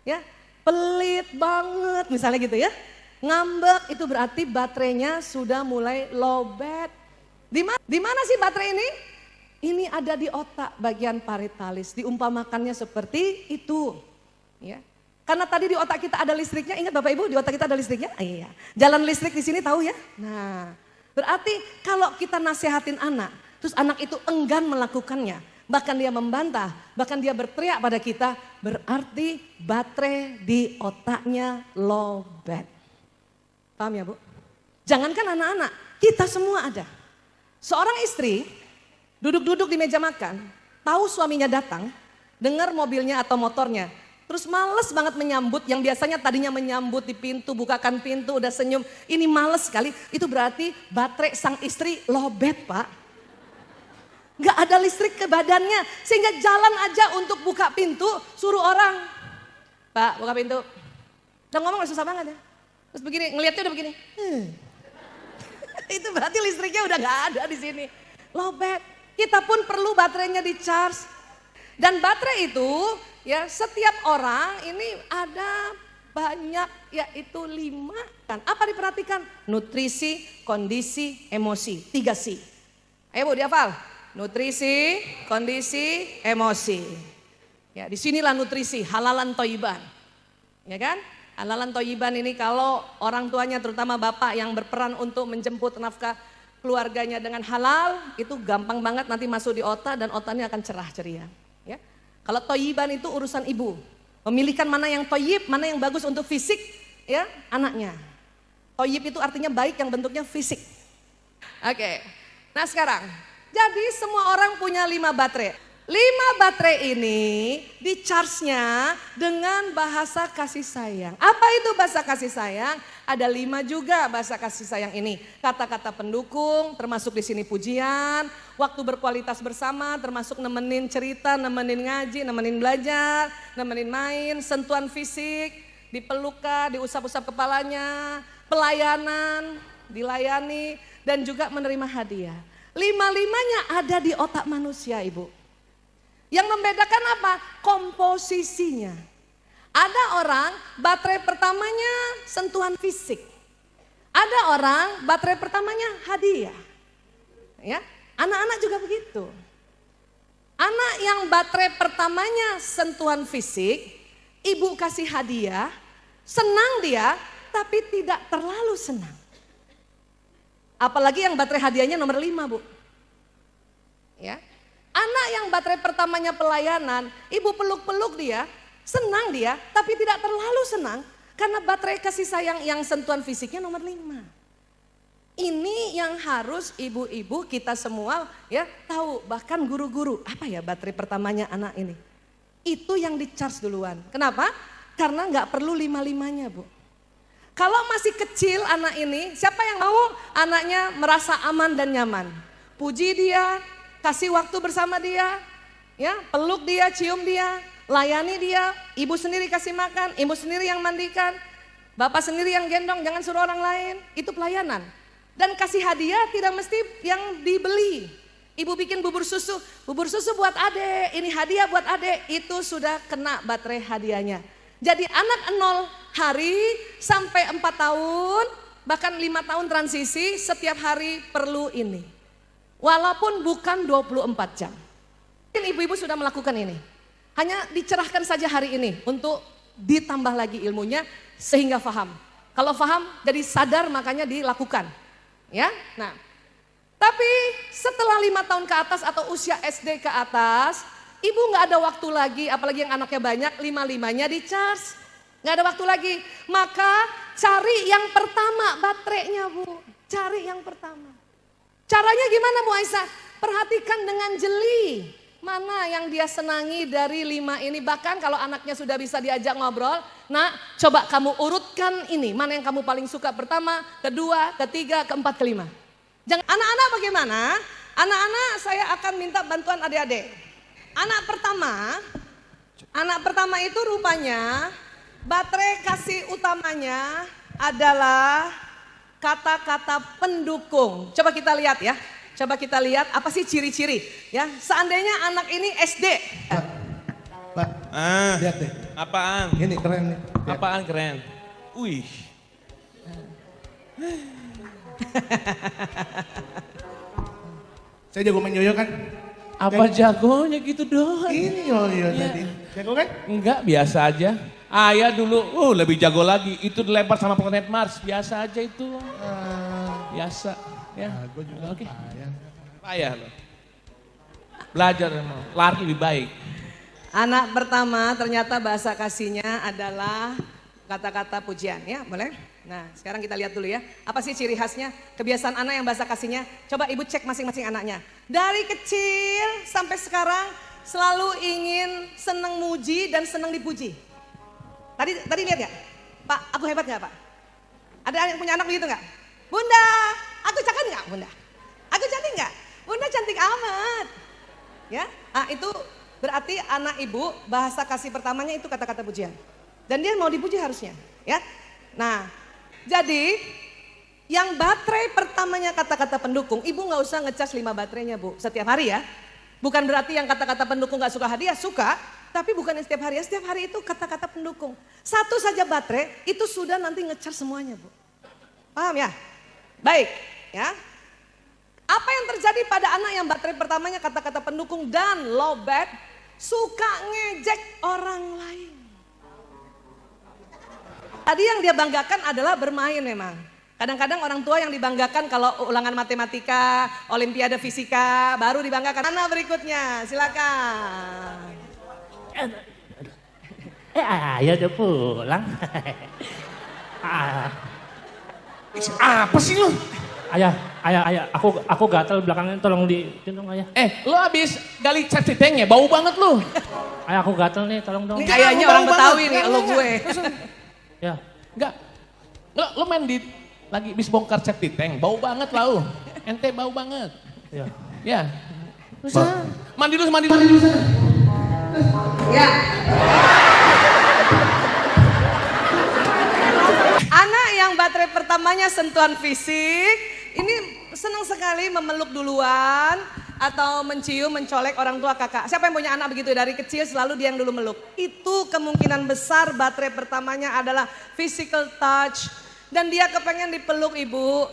ya, pelit banget misalnya gitu ya. Ngambek itu berarti baterainya sudah mulai lowbat. Di mana sih baterai ini? Ini ada di otak bagian parietalis. Diumpamakannya seperti itu. Ya. Karena tadi di otak kita ada listriknya, ingat Bapak Ibu di otak kita ada listriknya? Iya. Jalan listrik di sini tahu ya? Nah, berarti kalau kita nasihatin anak, terus anak itu enggan melakukannya, bahkan dia membantah, bahkan dia berteriak pada kita, berarti baterai di otaknya lowbat. Paham ya Bu? Jangankan anak-anak, kita semua ada. Seorang istri duduk-duduk di meja makan, tahu suaminya datang, dengar mobilnya atau motornya, terus males banget menyambut, yang biasanya tadinya menyambut di pintu, bukakan pintu, udah senyum. Ini males sekali, itu berarti baterai sang istri lowbat Pak. Gak ada listrik ke badannya, sehingga jalan aja untuk buka pintu, suruh orang. Pak, buka pintu. Udah ngomong gak susah banget ya. Terus begini, ngeliatnya udah begini. Itu berarti listriknya udah gak ada di sini. Lowbat, kita pun perlu baterainya di charge. Dan baterai itu, ya setiap orang ini ada banyak, yaitu 5. Apa diperhatikan? Nutrisi, kondisi, emosi. 3C. Ayo Bu, dihafal. Nutrisi, kondisi, emosi. Ya, disinilah nutrisi, halalan toiban. Ya kan? Halalan toiban ini kalau orang tuanya terutama bapak yang berperan untuk menjemput nafkah keluarganya dengan halal, itu gampang banget nanti masuk di otak dan otaknya akan cerah ceria. Ya. Kalau toiban itu urusan ibu. Memilihkan mana yang toyib, mana yang bagus untuk fisik ya anaknya. Toyib itu artinya baik yang bentuknya fisik. Oke, nah sekarang, jadi semua orang punya 5 baterai. 5 baterai ini di-charge-nya dengan bahasa kasih sayang. Apa itu bahasa kasih sayang? Ada 5 juga bahasa kasih sayang ini. Kata-kata pendukung, termasuk di sini pujian, waktu berkualitas bersama, termasuk nemenin cerita, nemenin ngaji, nemenin belajar, nemenin main, sentuhan fisik, dipelukan, diusap-usap kepalanya, pelayanan, dilayani, dan juga menerima hadiah. 5-5-nya ada di otak manusia, Ibu. Yang membedakan apa? Komposisinya. Ada orang baterai pertamanya sentuhan fisik. Ada orang baterai pertamanya hadiah. Ya, anak-anak juga begitu. Anak yang baterai pertamanya sentuhan fisik, ibu kasih hadiah, senang dia, tapi tidak terlalu senang. Apalagi yang baterai hadiahnya nomor 5, Bu. Ya. Anak yang baterai pertamanya pelayanan, ibu peluk-peluk dia, senang dia, tapi tidak terlalu senang karena baterai kasih sayang yang sentuhan fisiknya nomor 5. Ini yang harus ibu-ibu kita semua ya tahu, bahkan guru-guru, apa ya baterai pertamanya anak ini. Itu yang di-charge duluan. Kenapa? Karena nggak perlu 5-5-nya, Bu. Kalau masih kecil anak ini, siapa yang mau anaknya merasa aman dan nyaman? Puji dia, kasih waktu bersama dia, ya, peluk dia, cium dia, layani dia, ibu sendiri kasih makan, ibu sendiri yang mandikan, bapak sendiri yang gendong, jangan suruh orang lain, itu pelayanan. Dan kasih hadiah tidak mesti yang dibeli. Ibu bikin bubur susu buat adek, ini hadiah buat adek, itu sudah kena baterai hadiahnya. Jadi anak 0 hari sampai 4 tahun, bahkan 5 tahun transisi, setiap hari perlu ini. Walaupun bukan 24 jam. Mungkin ibu-ibu sudah melakukan ini. Hanya dicerahkan saja hari ini untuk ditambah lagi ilmunya sehingga paham. Kalau paham jadi sadar makanya dilakukan. Ya, nah. Tapi setelah 5 tahun ke atas atau usia SD ke atas, ibu nggak ada waktu lagi, apalagi yang anaknya banyak, 5-5-nya di-charge. Nggak ada waktu lagi. Maka cari yang pertama baterainya, Bu. Cari yang pertama. Caranya gimana Bu Aisyah? Perhatikan dengan jeli. Mana yang dia senangi dari 5 ini. Bahkan kalau anaknya sudah bisa diajak ngobrol. Nah, coba kamu urutkan ini. Mana yang kamu paling suka pertama, kedua, ketiga, keempat, kelima. Jangan anak-anak bagaimana? Anak-anak saya akan minta bantuan adik-adik. Anak pertama itu rupanya baterai kasih utamanya adalah kata-kata pendukung. Coba kita lihat ya. Coba kita lihat apa sih ciri-ciri ya. Seandainya anak ini SD. Pak, lihat deh. Apaan? Ini keren nih. Lihat. Apaan keren? Wih. Saya jago main yoyo kan? Apa jagonya gitu doang? Ini yoyo tadi. Jago kan? Enggak, biasa aja. Ayah dulu, lebih jago lagi. Itu dilempar sama planet Mars. Biasa aja itu. Biasa. Ya. Gue juga. Oke. Ayah loh. Belajar emang. Lari lebih baik. Anak pertama ternyata bahasa kasihnya adalah kata-kata pujian ya, boleh? Nah sekarang kita lihat dulu ya. Apa sih ciri khasnya? Kebiasaan anak yang bahasa kasihnya. Coba ibu cek masing-masing anaknya. Dari kecil sampai sekarang selalu ingin senang muji dan senang dipuji. Tadi lihat gak? Pak, aku hebat gak Pak? Ada yang punya anak begitu gak? Bunda, aku cakep gak Bunda? Aku cantik gak? Bunda cantik amat. Ya, itu berarti anak ibu bahasa kasih pertamanya itu kata-kata pujian. Dan dia mau dipuji harusnya. Ya, nah jadi yang baterai pertamanya kata-kata pendukung, ibu gak usah ngecas 5 baterainya Bu, setiap hari ya. Bukan berarti yang kata-kata pendukung gak suka hadiah, suka. Tapi bukan yang setiap hari, setiap hari itu kata-kata pendukung. Satu saja baterai itu sudah nanti nge-charge semuanya Bu. Paham ya? Baik ya. Apa yang terjadi pada anak yang baterai pertamanya kata-kata pendukung dan low bat, suka ngejek orang lain. Tadi yang dia banggakan adalah bermain memang. Kadang-kadang orang tua yang dibanggakan kalau ulangan matematika, olimpiade fisika, baru dibanggakan. Anak berikutnya, silakan. Ayah udah pulang. Apa sih lu? Ayah, aku gatal belakangnya, tolong digendong ayah. Lu habis gali safety tank ya, bau banget lu. Ayah aku gatal nih, tolong dong. Ini kayaknya orang Betawi nih, lo gue. Ya, Enggak. Lu main di lagi bis bongkar safety tank, bau banget lau. Ente bau banget. ya. Ya. Mandi dulu sana. Ya. Anak yang baterai pertamanya sentuhan fisik, ini senang sekali memeluk duluan atau mencium, mencolek orang tua kakak. Siapa yang punya anak begitu dari kecil selalu dia yang dulu meluk. Itu kemungkinan besar baterai pertamanya adalah physical touch dan dia kepengen dipeluk ibu.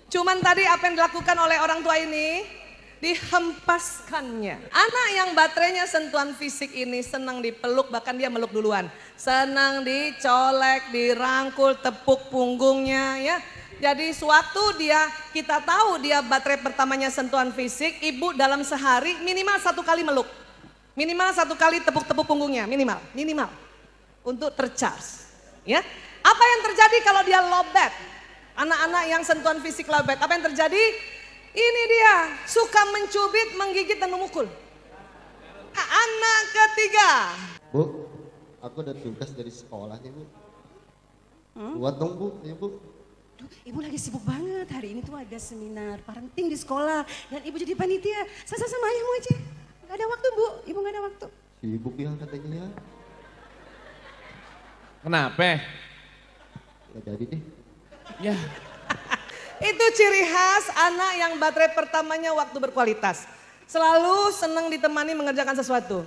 Cuman tadi apa yang dilakukan oleh orang tua ini? Dihempaskannya. Anak yang baterainya sentuhan fisik ini senang dipeluk, bahkan dia meluk duluan. Senang dicolek, dirangkul, tepuk punggungnya ya. Jadi sewaktu kita tahu dia baterai pertamanya sentuhan fisik, ibu dalam sehari minimal 1 kali meluk. Minimal 1 kali tepuk-tepuk punggungnya, minimal. Untuk tercharge. Ya. Apa yang terjadi kalau dia low bat? Anak-anak yang sentuhan fisik low bat, apa yang terjadi? Ini dia, suka mencubit, menggigit dan memukul. Anak ketiga. Bu, aku ada tugas dari sekolah nih Bu. Buat dong Bu, ya Bu. Duh, ibu lagi sibuk banget. Hari ini tuh ada seminar parenting di sekolah. Dan ibu jadi panitia. Sasa sama ayahmu aja. Gak ada waktu Bu, ibu gak ada waktu. Sibuk ya katanya ya. Kenapa? Gak jadi deh. Ya. Itu ciri khas anak yang baterai pertamanya waktu berkualitas. Selalu senang ditemani mengerjakan sesuatu.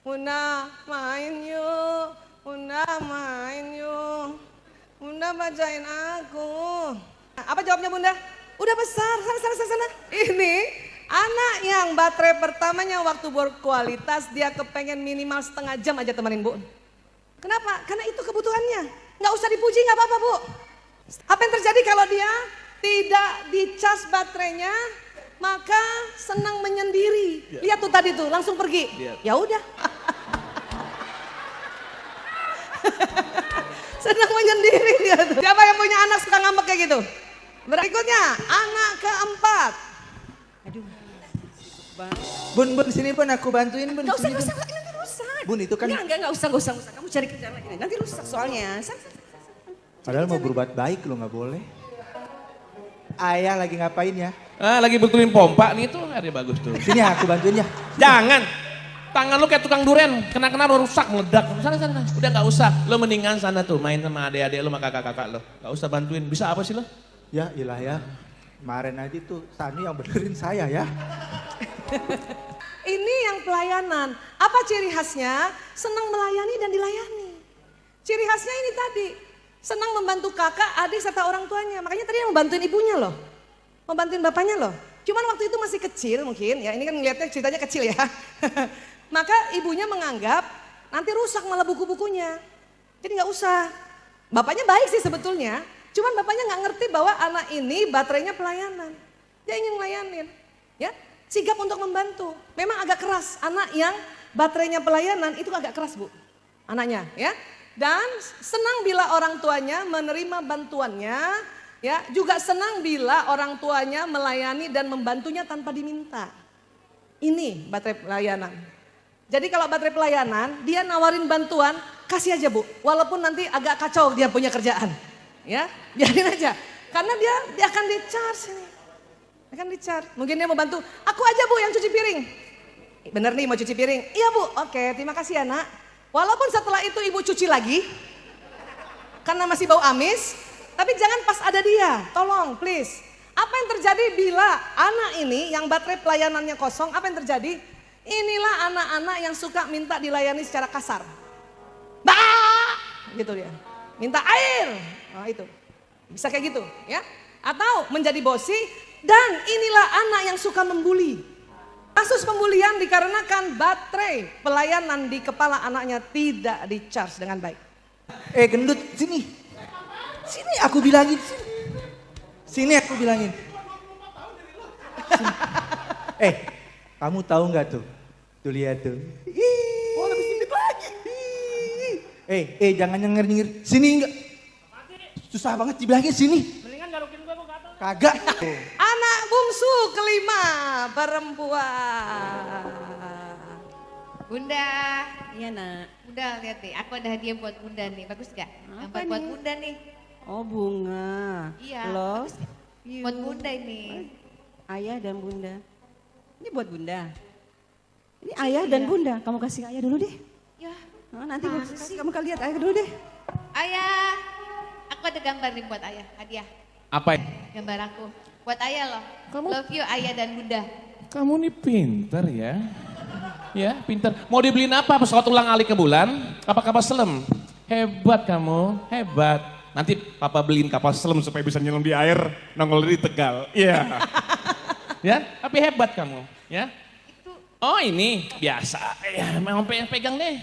Bunda main yuk, Bunda main yuk. Bunda bacain aku. Apa jawabnya Bunda? Udah besar, sana. Ini anak yang baterai pertamanya waktu berkualitas dia kepengen minimal setengah jam aja temanin Bu. Kenapa? Karena itu kebutuhannya. Nggak usah dipuji, nggak apa-apa Bu. Apa yang terjadi kalau dia tidak dicas baterainya, maka senang menyendiri. Lihat tuh tadi tuh, langsung pergi. Ya udah. Senang menyendiri dia tuh. Siapa yang punya anak suka ngambek kayak gitu? Berikutnya, anak keempat. Aduh. Bun, sini Bun, aku bantuin Bun. Gak usah, Sini, Bun. nanti rusak. Bun, itu kan- Enggak usah. Kamu cari kerjaan lagi. Nanti rusak soalnya. Sana. Padahal mau berbuat baik lo nggak boleh. Ayah lagi ngapain ya? Lagi betulin pompa nih tuh, ada bagus tuh. Sini aku bantuin ya. Jangan. Tangan lu kayak tukang duren, kena rusak, meledak. Sana. Udah gak usah. Lu mendingan sana tuh main sama adik-adik lu sama kakak-kakak lu. Gak usah bantuin. Bisa apa sih lu? Ya ilah ya. Kemarin aja tuh Sani yang benerin saya ya. Ini yang pelayanan. Apa ciri khasnya? Senang melayani dan dilayani. Ciri khasnya ini tadi. Senang membantu kakak, adik, serta orang tuanya. Makanya tadi yang membantuin ibunya loh. Membantuin bapaknya loh. Cuman waktu itu masih kecil mungkin. Ya ini kan ngeliatnya ceritanya kecil ya. Maka ibunya menganggap nanti rusak malah buku-bukunya. Jadi gak usah. Bapaknya baik sih sebetulnya. Cuman bapaknya gak ngerti bahwa anak ini baterainya pelayanan. Dia ingin melayanin. Ya, sigap untuk membantu. Memang agak keras. Anak yang baterainya pelayanan itu agak keras Bu. Anaknya ya. Dan senang bila orang tuanya menerima bantuannya, ya, juga senang bila orang tuanya melayani dan membantunya tanpa diminta. Ini baterai pelayanan. Jadi kalau baterai pelayanan, dia nawarin bantuan, kasih aja Bu. Walaupun nanti agak kacau dia punya kerjaan. Ya, biarin aja. Karena dia akan di-charge ini. Akan di-charge. Mungkin dia mau bantu, aku aja Bu yang cuci piring. Bener nih mau cuci piring? Iya Bu, oke terima kasih ya Nak. Walaupun setelah itu ibu cuci lagi, karena masih bau amis, tapi jangan pas ada dia, tolong please. Apa yang terjadi bila anak ini yang baterai pelayanannya kosong, apa yang terjadi? Inilah anak-anak yang suka minta dilayani secara kasar. Bah! Gitu dia. Minta air. Nah itu. Bisa kayak gitu ya. Atau menjadi bosi dan inilah anak yang suka membuli. Kasus pembulian dikarenakan baterai pelayanan di kepala anaknya tidak di-charge dengan baik. Gendut, sini. Sini aku bilangin, sini. Sini aku bilangin. Sini. Kamu tahu nggak tuh? Tuh lihat tuh. Oh, lebih sedikit lagi. Jangan nyengir-nyengir. Sini enggak. Susah banget dibilangin sini. Mendingan garukin gue gatel. Kagak. Anak bungsu kelima perempuan. Bunda, Iya nak. Bunda lihat deh, aku ada hadiah buat Bunda nih, bagus gak? Apa Gambar buat nih? Bunda nih. Oh bunga. Iya, Loh. bagus gak? Buat Bunda ini. Ayah dan bunda. Ini buat bunda. Ini ayah dan bunda. Kamu kasih ayah dulu deh. Ya, Nanti kamu lihat ayah dulu deh. ayah, aku ada gambar nih buat ayah, hadiah. Apa? Gambar aku, buat ayah loh. Kamu- Love you ayah dan Bunda. Kamu nih pinter ya. Ya, pinter. Mau dibeliin apa? Pesawat ulang alik ke bulan? Kapal-kapal selam? Hebat kamu, hebat. Nanti papa beliin kapal selam supaya bisa nyelam di air, nongol di Tegal. Iya. Ya, tapi hebat kamu, ya. Oh ini biasa, ya memang pegang deh.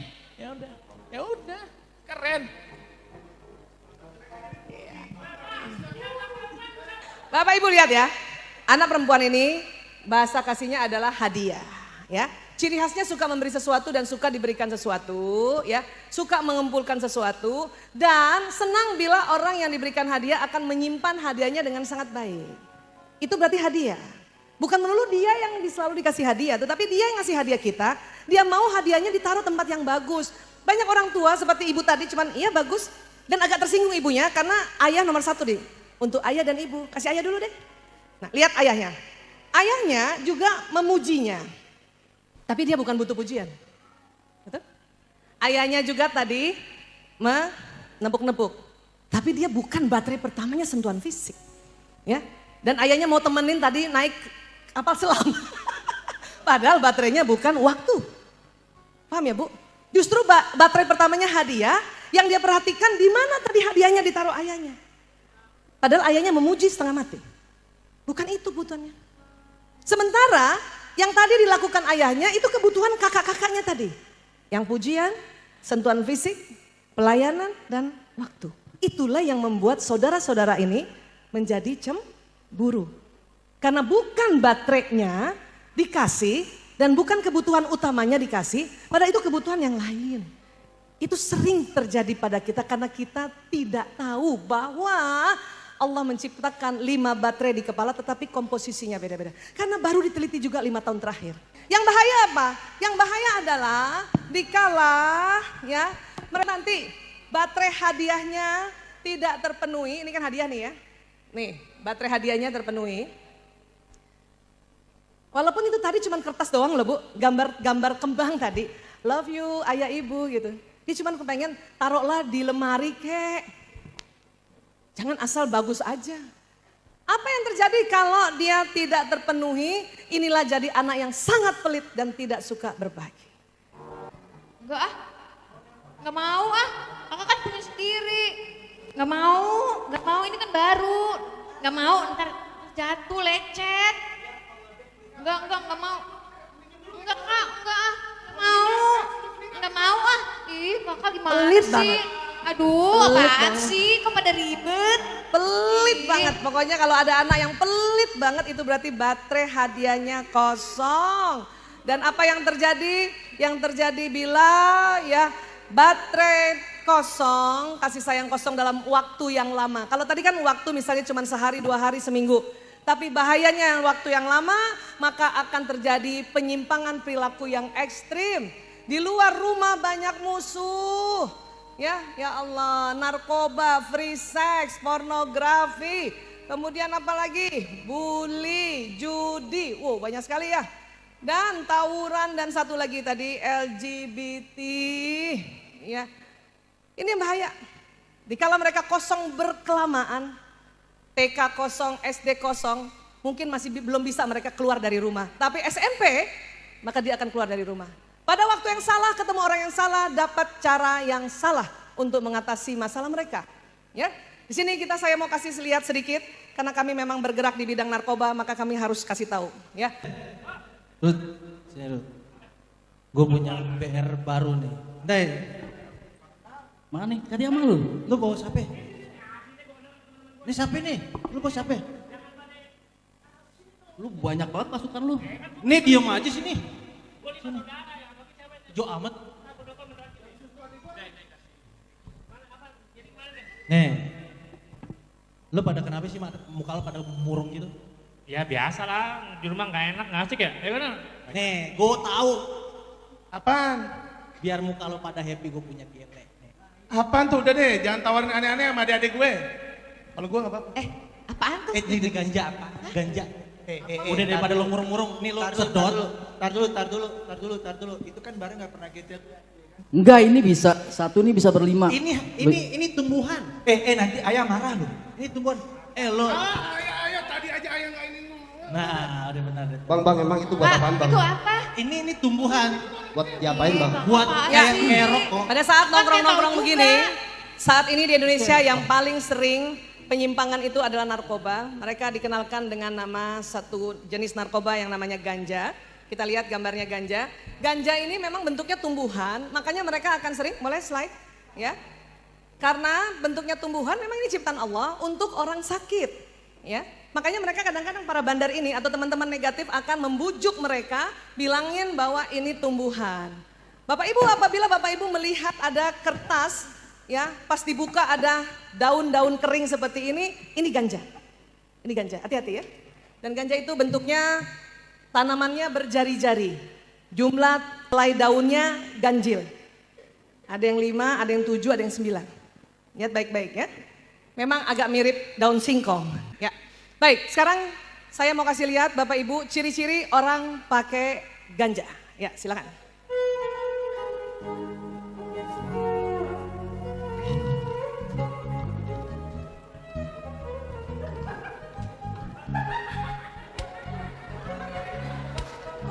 Ya udah, keren. Bapak Ibu lihat ya, anak perempuan ini bahasa kasihnya adalah hadiah, ya. Ciri khasnya suka memberi sesuatu dan suka diberikan sesuatu, ya. Suka mengumpulkan sesuatu dan senang bila orang yang diberikan hadiah akan menyimpan hadiahnya dengan sangat baik. Itu berarti hadiah. Bukan melulu dia yang selalu dikasih hadiah, tetapi dia yang ngasih hadiah kita, dia mau hadiahnya ditaruh tempat yang bagus. Banyak orang tua seperti ibu tadi cuman iya bagus dan agak tersinggung ibunya karena ayah nomor satu deh. Untuk ayah dan ibu, kasih ayah dulu deh. Nah lihat ayahnya. Ayahnya juga memujinya. Tapi dia bukan butuh pujian. Betul? Ayahnya juga tadi menepuk-nepuk. Tapi dia bukan baterai pertamanya sentuhan fisik. Ya. Dan ayahnya mau temenin tadi naik kapal selam. Padahal baterainya bukan waktu. Paham ya Bu? Justru baterai pertamanya hadiah, yang dia perhatikan di mana tadi hadiahnya ditaruh ayahnya. Padahal ayahnya memuji setengah mati. Bukan itu kebutuhannya. Sementara yang tadi dilakukan ayahnya itu kebutuhan kakak-kakaknya tadi. Yang pujian, sentuhan fisik, pelayanan, dan waktu. Itulah yang membuat saudara-saudara ini menjadi cemburu. Karena bukan baterainya dikasih dan bukan kebutuhan utamanya dikasih, padahal itu kebutuhan yang lain. Itu sering terjadi pada kita karena kita tidak tahu bahwa Allah menciptakan 5 baterai di kepala tetapi komposisinya beda-beda. Karena baru diteliti juga 5 tahun terakhir. Yang bahaya apa? Yang bahaya adalah dikala ya mereka nanti baterai hadiahnya tidak terpenuhi. Ini kan hadiah nih ya. Nih baterai hadiahnya terpenuhi. Walaupun itu tadi cuma kertas doang loh Bu. Gambar kembang tadi. Love you ayah ibu gitu. Dia cuma kepengen taruhlah di lemari kek. Jangan asal bagus aja. Apa yang terjadi kalau dia tidak terpenuhi? Inilah jadi anak yang sangat pelit dan tidak suka berbagi. Enggak ah, enggak mau ah. Kakak kan punya sendiri. Enggak mau ini kan baru. Enggak mau ntar jatuh lecet. Enggak mau. Enggak kak, enggak ah. Enggak mau ah. Ih kakak gimana Pelit sih? banget. Aduh Pelit apaan banget. sih? Kok pada ribet? Pelit Ih. banget. Pokoknya kalau ada anak yang pelit banget itu berarti baterai hadiahnya kosong. Dan apa yang terjadi? Yang terjadi bila ya baterai kosong, kasih sayang kosong dalam waktu yang lama. Kalau tadi kan waktu misalnya cuma sehari, 2 hari, seminggu. Tapi bahayanya waktu yang lama maka akan terjadi penyimpangan perilaku yang ekstrim. Di luar rumah banyak musuh. Ya Allah, narkoba, free sex, pornografi. Kemudian apa lagi? Bully, judi. Wow, banyak sekali ya. Dan tawuran dan satu lagi tadi LGBT. Ya. Ini yang bahaya. Dikala mereka kosong berkelamaan, TK kosong, SD kosong, mungkin masih belum bisa mereka keluar dari rumah. Tapi SMP, maka dia akan keluar dari rumah. Pada waktu yang salah, ketemu orang yang salah, dapat cara yang salah untuk mengatasi masalah mereka. Ya, di sini saya mau kasih lihat sedikit, karena kami memang bergerak di bidang narkoba, maka kami harus kasih tahu. Ya. Rut, sini Rut. Gue punya PR baru nih. Dai. Mana nih? Tadi sama lu? Lu bawa siapa? Ini siapa nih? Lu bawa siapa? Lu banyak banget pasukan lu. Nih diem aja sini. Sini. Jo amat. Nih. Lu pada kenapa sih muka lu pada murung gitu? Ya biasa lah, di rumah nggak enak, nggak asik ya? Ya kan? Nih, gue tahu. Apaan? Biar muka lo pada happy gue punya geblek. Apaan tuh? Udah deh, jangan tawarin aneh-aneh sama adik-adik gue. Kalau gue gak apa-apa. Apaan tuh? Ini ganja apa? Ganja. Udah tar daripada lo dulu. murung-murung, nih lo Tar sedot. dulu. Itu kan barang gak pernah gadget. Enggak, ini bisa. Satu ini bisa berlima. Ini tumbuhan. Nanti ayah marah lo. Ini tumbuhan. Lo. Ayo, tadi aja ayah gak ini. Nah, udah benar deh. Bang, emang itu buat apaan bang? Itu apa? Ini tumbuhan. Buat diapain bang? Buat Ya. kayak rokok. Pada saat nongkrong-nongkrong Kan dia tahu begini, saat ini di Indonesia yang paling sering penyimpangan itu adalah narkoba. Mereka dikenalkan dengan nama satu jenis narkoba yang namanya ganja. Kita lihat gambarnya ganja. Ganja ini memang bentuknya tumbuhan, makanya mereka akan sering, mulai slide ya. Karena bentuknya tumbuhan memang ini ciptaan Allah untuk orang sakit ya. Makanya mereka kadang-kadang para bandar ini atau teman-teman negatif akan membujuk mereka bilangin bahwa ini tumbuhan. Bapak Ibu, apabila Bapak Ibu melihat ada kertas ya, pas dibuka ada daun-daun kering seperti ini ganja. Ini ganja, hati-hati ya. Dan ganja itu bentuknya tanamannya berjari-jari. Jumlah helai daunnya ganjil. Ada yang 5, ada yang 7, ada yang 9. Lihat baik-baik ya. Memang agak mirip daun singkong. Ya. Baik, sekarang saya mau kasih lihat Bapak Ibu ciri-ciri orang pakai ganja. Ya, silakan.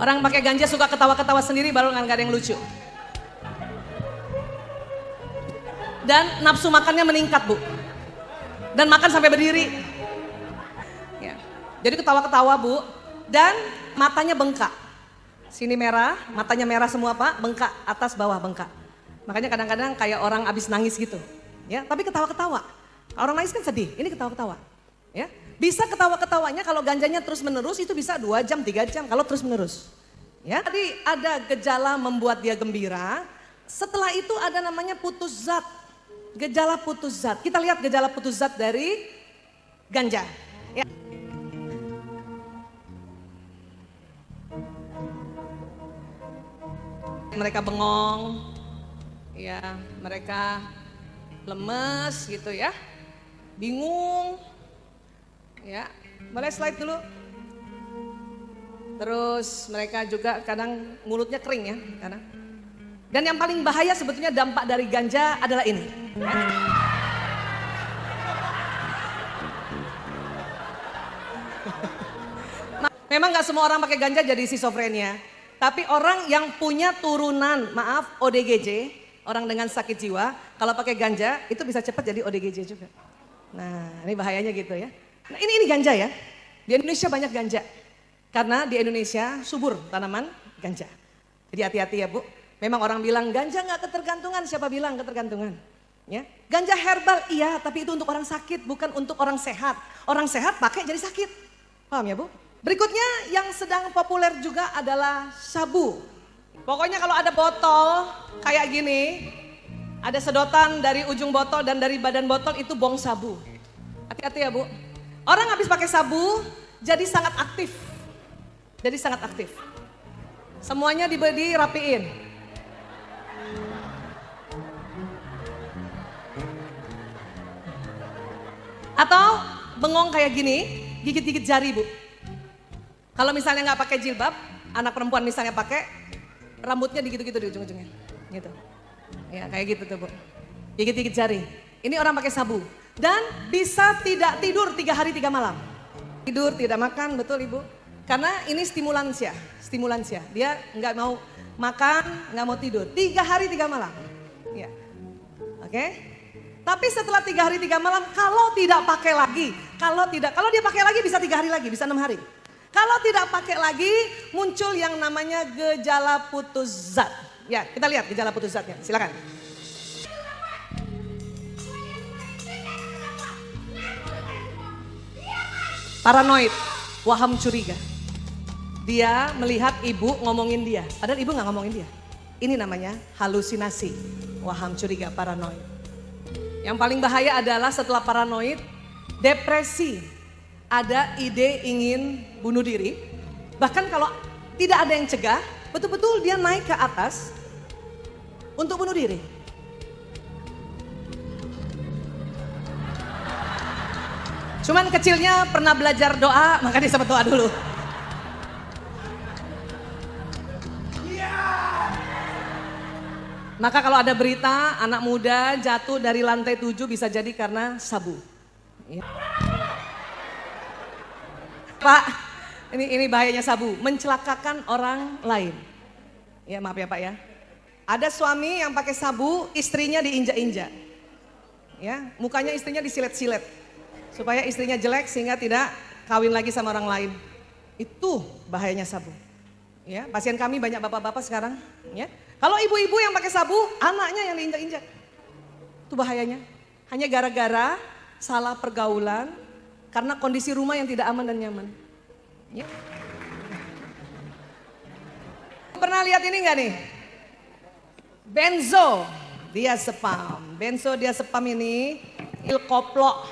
Orang pakai ganja suka ketawa-ketawa sendiri baru nggak ada yang lucu. Dan nafsu makannya meningkat, Bu. Dan makan sampai berdiri. Ya. Jadi ketawa-ketawa, Bu. Dan matanya bengkak. Sini merah, matanya merah semua, Pak. Bengkak, atas bawah bengkak. Makanya kadang-kadang kayak orang abis nangis gitu. Ya, tapi ketawa-ketawa. Orang nangis kan sedih, ini ketawa-ketawa. Ya. Bisa ketawa-ketawanya kalau ganjanya terus menerus itu bisa 2 jam, 3 jam kalau terus menerus. Ya. Tadi ada gejala membuat dia gembira, setelah itu ada namanya putus zat. Gejala putus zat. Kita lihat gejala putus zat dari ganja. Ya. Mereka bengong, ya, mereka lemes gitu ya, bingung, ya, boleh slide dulu. Terus mereka juga kadang mulutnya kering ya, kadang. Dan yang paling bahaya sebetulnya dampak dari ganja adalah ini. Memang nggak semua orang pakai ganja jadi schizofrenia. Tapi orang yang punya turunan, maaf, ODGJ, orang dengan sakit jiwa, kalau pakai ganja itu bisa cepat jadi ODGJ juga. Nah, ini bahayanya gitu ya. Nah, ini ganja ya. Di Indonesia banyak ganja. Karena di Indonesia subur tanaman ganja. Jadi hati-hati ya, Bu. Memang orang bilang ganja nggak ketergantungan, siapa bilang ketergantungan? Ya. Ganja herbal iya, tapi itu untuk orang sakit, bukan untuk orang sehat. Orang sehat pakai jadi sakit. Paham ya, Bu? Berikutnya yang sedang populer juga adalah sabu. Pokoknya kalau ada botol kayak gini, ada sedotan dari ujung botol dan dari badan botol itu bong sabu. Hati-hati ya, Bu. Orang habis pakai sabu jadi sangat aktif. Jadi sangat aktif. Semuanya dirapiin. Atau bengong kayak gini, gigit-gigit jari, Bu. Kalau misalnya nggak pakai jilbab, anak perempuan misalnya pakai, rambutnya gitu-gitu di ujung-ujungnya, gitu. Ya kayak gitu tuh, Bu. Gigit-gigit jari. Ini orang pakai sabu. Dan bisa tidak tidur 3 hari 3 malam. Tidur, tidak makan, betul Ibu? Karena ini stimulansia. Dia nggak mau makan, nggak mau tidur. 3 hari 3 malam. Ya. Oke? Tapi setelah 3 hari 3 malam, kalau tidak pakai lagi, kalau dia pakai lagi bisa 3 hari lagi, bisa 6 hari. Kalau tidak pakai lagi, muncul yang namanya gejala putus zat. Ya, kita lihat gejala putus zatnya. Silakan. Paranoid, waham curiga. Dia melihat ibu ngomongin dia, padahal ibu nggak ngomongin dia. Ini namanya halusinasi, waham curiga, paranoid. Yang paling bahaya adalah setelah paranoid, depresi. Ada ide ingin bunuh diri. Bahkan kalau tidak ada yang cegah, betul-betul dia naik ke atas untuk bunuh diri. Cuman kecilnya pernah belajar doa, maka dia sempat doa dulu. Maka kalau ada berita anak muda jatuh dari lantai 7 bisa jadi karena sabu. Ya. Pak, ini bahayanya sabu, mencelakakan orang lain. Ya maaf ya Pak ya. Ada suami yang pakai sabu, istrinya diinjak-injak. Ya, mukanya istrinya disilet-silet. Supaya istrinya jelek sehingga tidak kawin lagi sama orang lain. Itu bahayanya sabu. Ya, pasien kami banyak bapak-bapak sekarang. Ya, kalau ibu-ibu yang pakai sabu, anaknya yang diinjak-injak. Itu bahayanya. Hanya gara-gara salah pergaulan, karena kondisi rumah yang tidak aman dan nyaman. Ya. Pernah lihat ini enggak nih? Benzodiazepam ini pil koplo.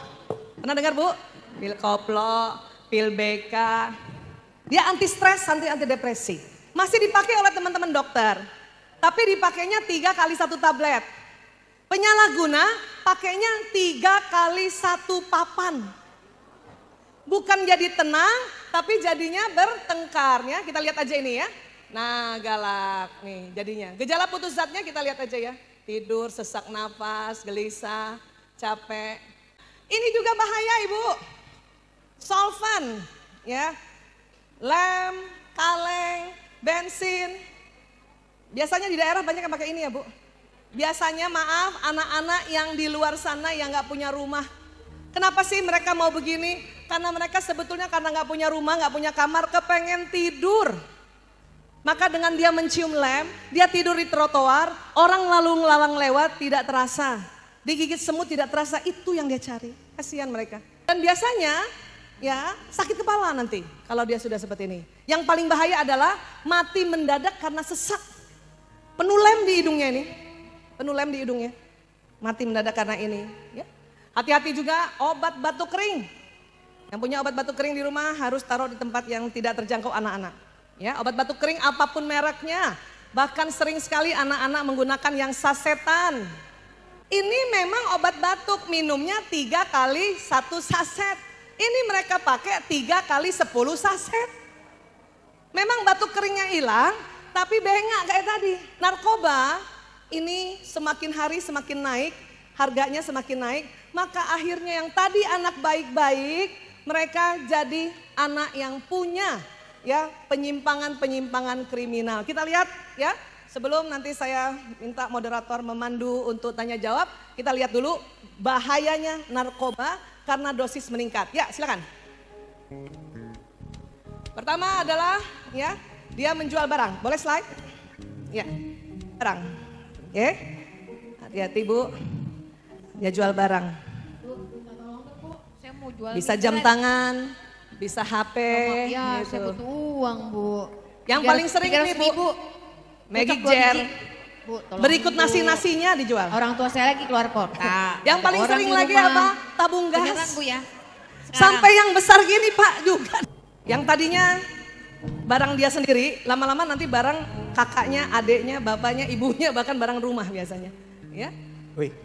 Pernah dengar Bu? Pil koplo, pil BK. Dia anti stres, anti depresi. Masih dipakai oleh teman-teman dokter. Tapi dipakainya 3 kali 1 tablet. Penyalahguna pakainya 3 kali 1 papan. Bukan jadi tenang, tapi jadinya bertengkar. Ya, kita lihat aja ini ya. Nah galak nih jadinya. Gejala putus zatnya kita lihat aja ya. Tidur, sesak nafas, gelisah, capek. Ini juga bahaya Ibu. Solvan ya. Lem, kaleng, bensin. Biasanya di daerah banyak yang pakai ini ya Bu. Biasanya maaf anak-anak yang di luar sana yang gak punya rumah. Kenapa sih mereka mau begini? Karena mereka sebetulnya karena gak punya rumah, gak punya kamar, kepengen tidur. Maka dengan dia mencium lem, dia tidur di trotoar, orang lalu ngelalang lewat tidak terasa. Digigit semut tidak terasa, itu yang dia cari. Kasihan mereka. Dan biasanya ya sakit kepala nanti kalau dia sudah seperti ini. Yang paling bahaya adalah mati mendadak karena sesak. Penuh lem di hidungnya ini. Penuh lem di hidungnya. Mati mendadak karena ini. Ya. Hati-hati juga obat batuk kering. Yang punya obat batuk kering di rumah harus taruh di tempat yang tidak terjangkau anak-anak. Ya, obat batuk kering apapun mereknya. Bahkan sering sekali anak-anak menggunakan yang sasetan. Ini memang obat batuk, minumnya 3 kali 1 saset. Ini mereka pakai 3 kali 10 saset. Memang batuk keringnya hilang, tapi bengak kayak tadi. Narkoba ini semakin hari semakin naik, harganya semakin naik. Maka akhirnya yang tadi anak baik-baik, mereka jadi anak yang punya ya penyimpangan-penyimpangan kriminal. Kita lihat ya, sebelum nanti saya minta moderator memandu untuk tanya jawab, kita lihat dulu bahayanya narkoba karena dosis meningkat. Ya, silakan. Pertama adalah ya, dia menjual barang. Boleh slide? Ya. Barang. Oke. Hati-hati Bu. Dia jual barang. Saya mau jual Bisa jam tangan, bisa HP ya, gitu. saya butuh uang Bu. Yang paling sering nih Bu, Magic Jar. Bu, berikut nasi-nasinya dijual. Orang tua saya lagi keluar kota. Yang paling Orang sering di lagi rumah. apa? Tabung Beneran gas. Bu ya. Sampai yang besar gini Pak juga. Yang tadinya barang dia sendiri, lama-lama nanti barang kakaknya, adiknya, bapaknya, ibunya, bahkan barang rumah biasanya. Ya. Wih,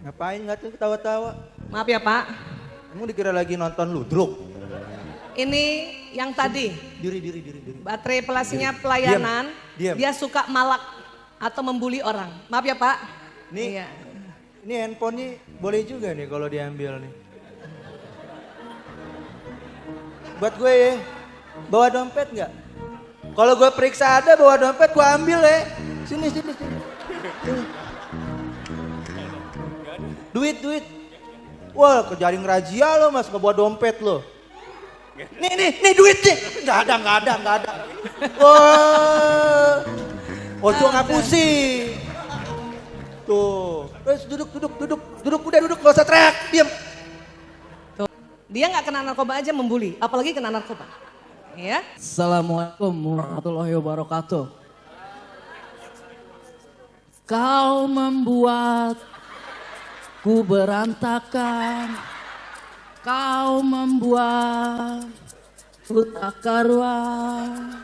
ngapain nggak tuh ketawa-tawa? Maaf ya Pak, Kamu dikira lagi nonton ludruk? ini yang tadi. Diri. Baterai pelasinya pelayanan, Diam. dia suka malak atau membuli orang. Maaf ya Pak. Nih, Iya. Ini handphone nih boleh juga nih kalau diambil nih. Buat gue ya, bawa dompet nggak? Kalau gue periksa ada bawa dompet gue ambil ya. Sini. Duit. Wah, kejaring razia lo mas, ngebawa dompet lo. Nih duit nih. Nggak ada. Wah, ojo ngapusi. Tuh, terus duduk, gak usah teriak, diam. Dia nggak kena narkoba aja membuli, apalagi kena narkoba. Ya. Assalamualaikum warahmatullahi wabarakatuh. Kau membuatku berantakan. Kau membuatku tak karuan.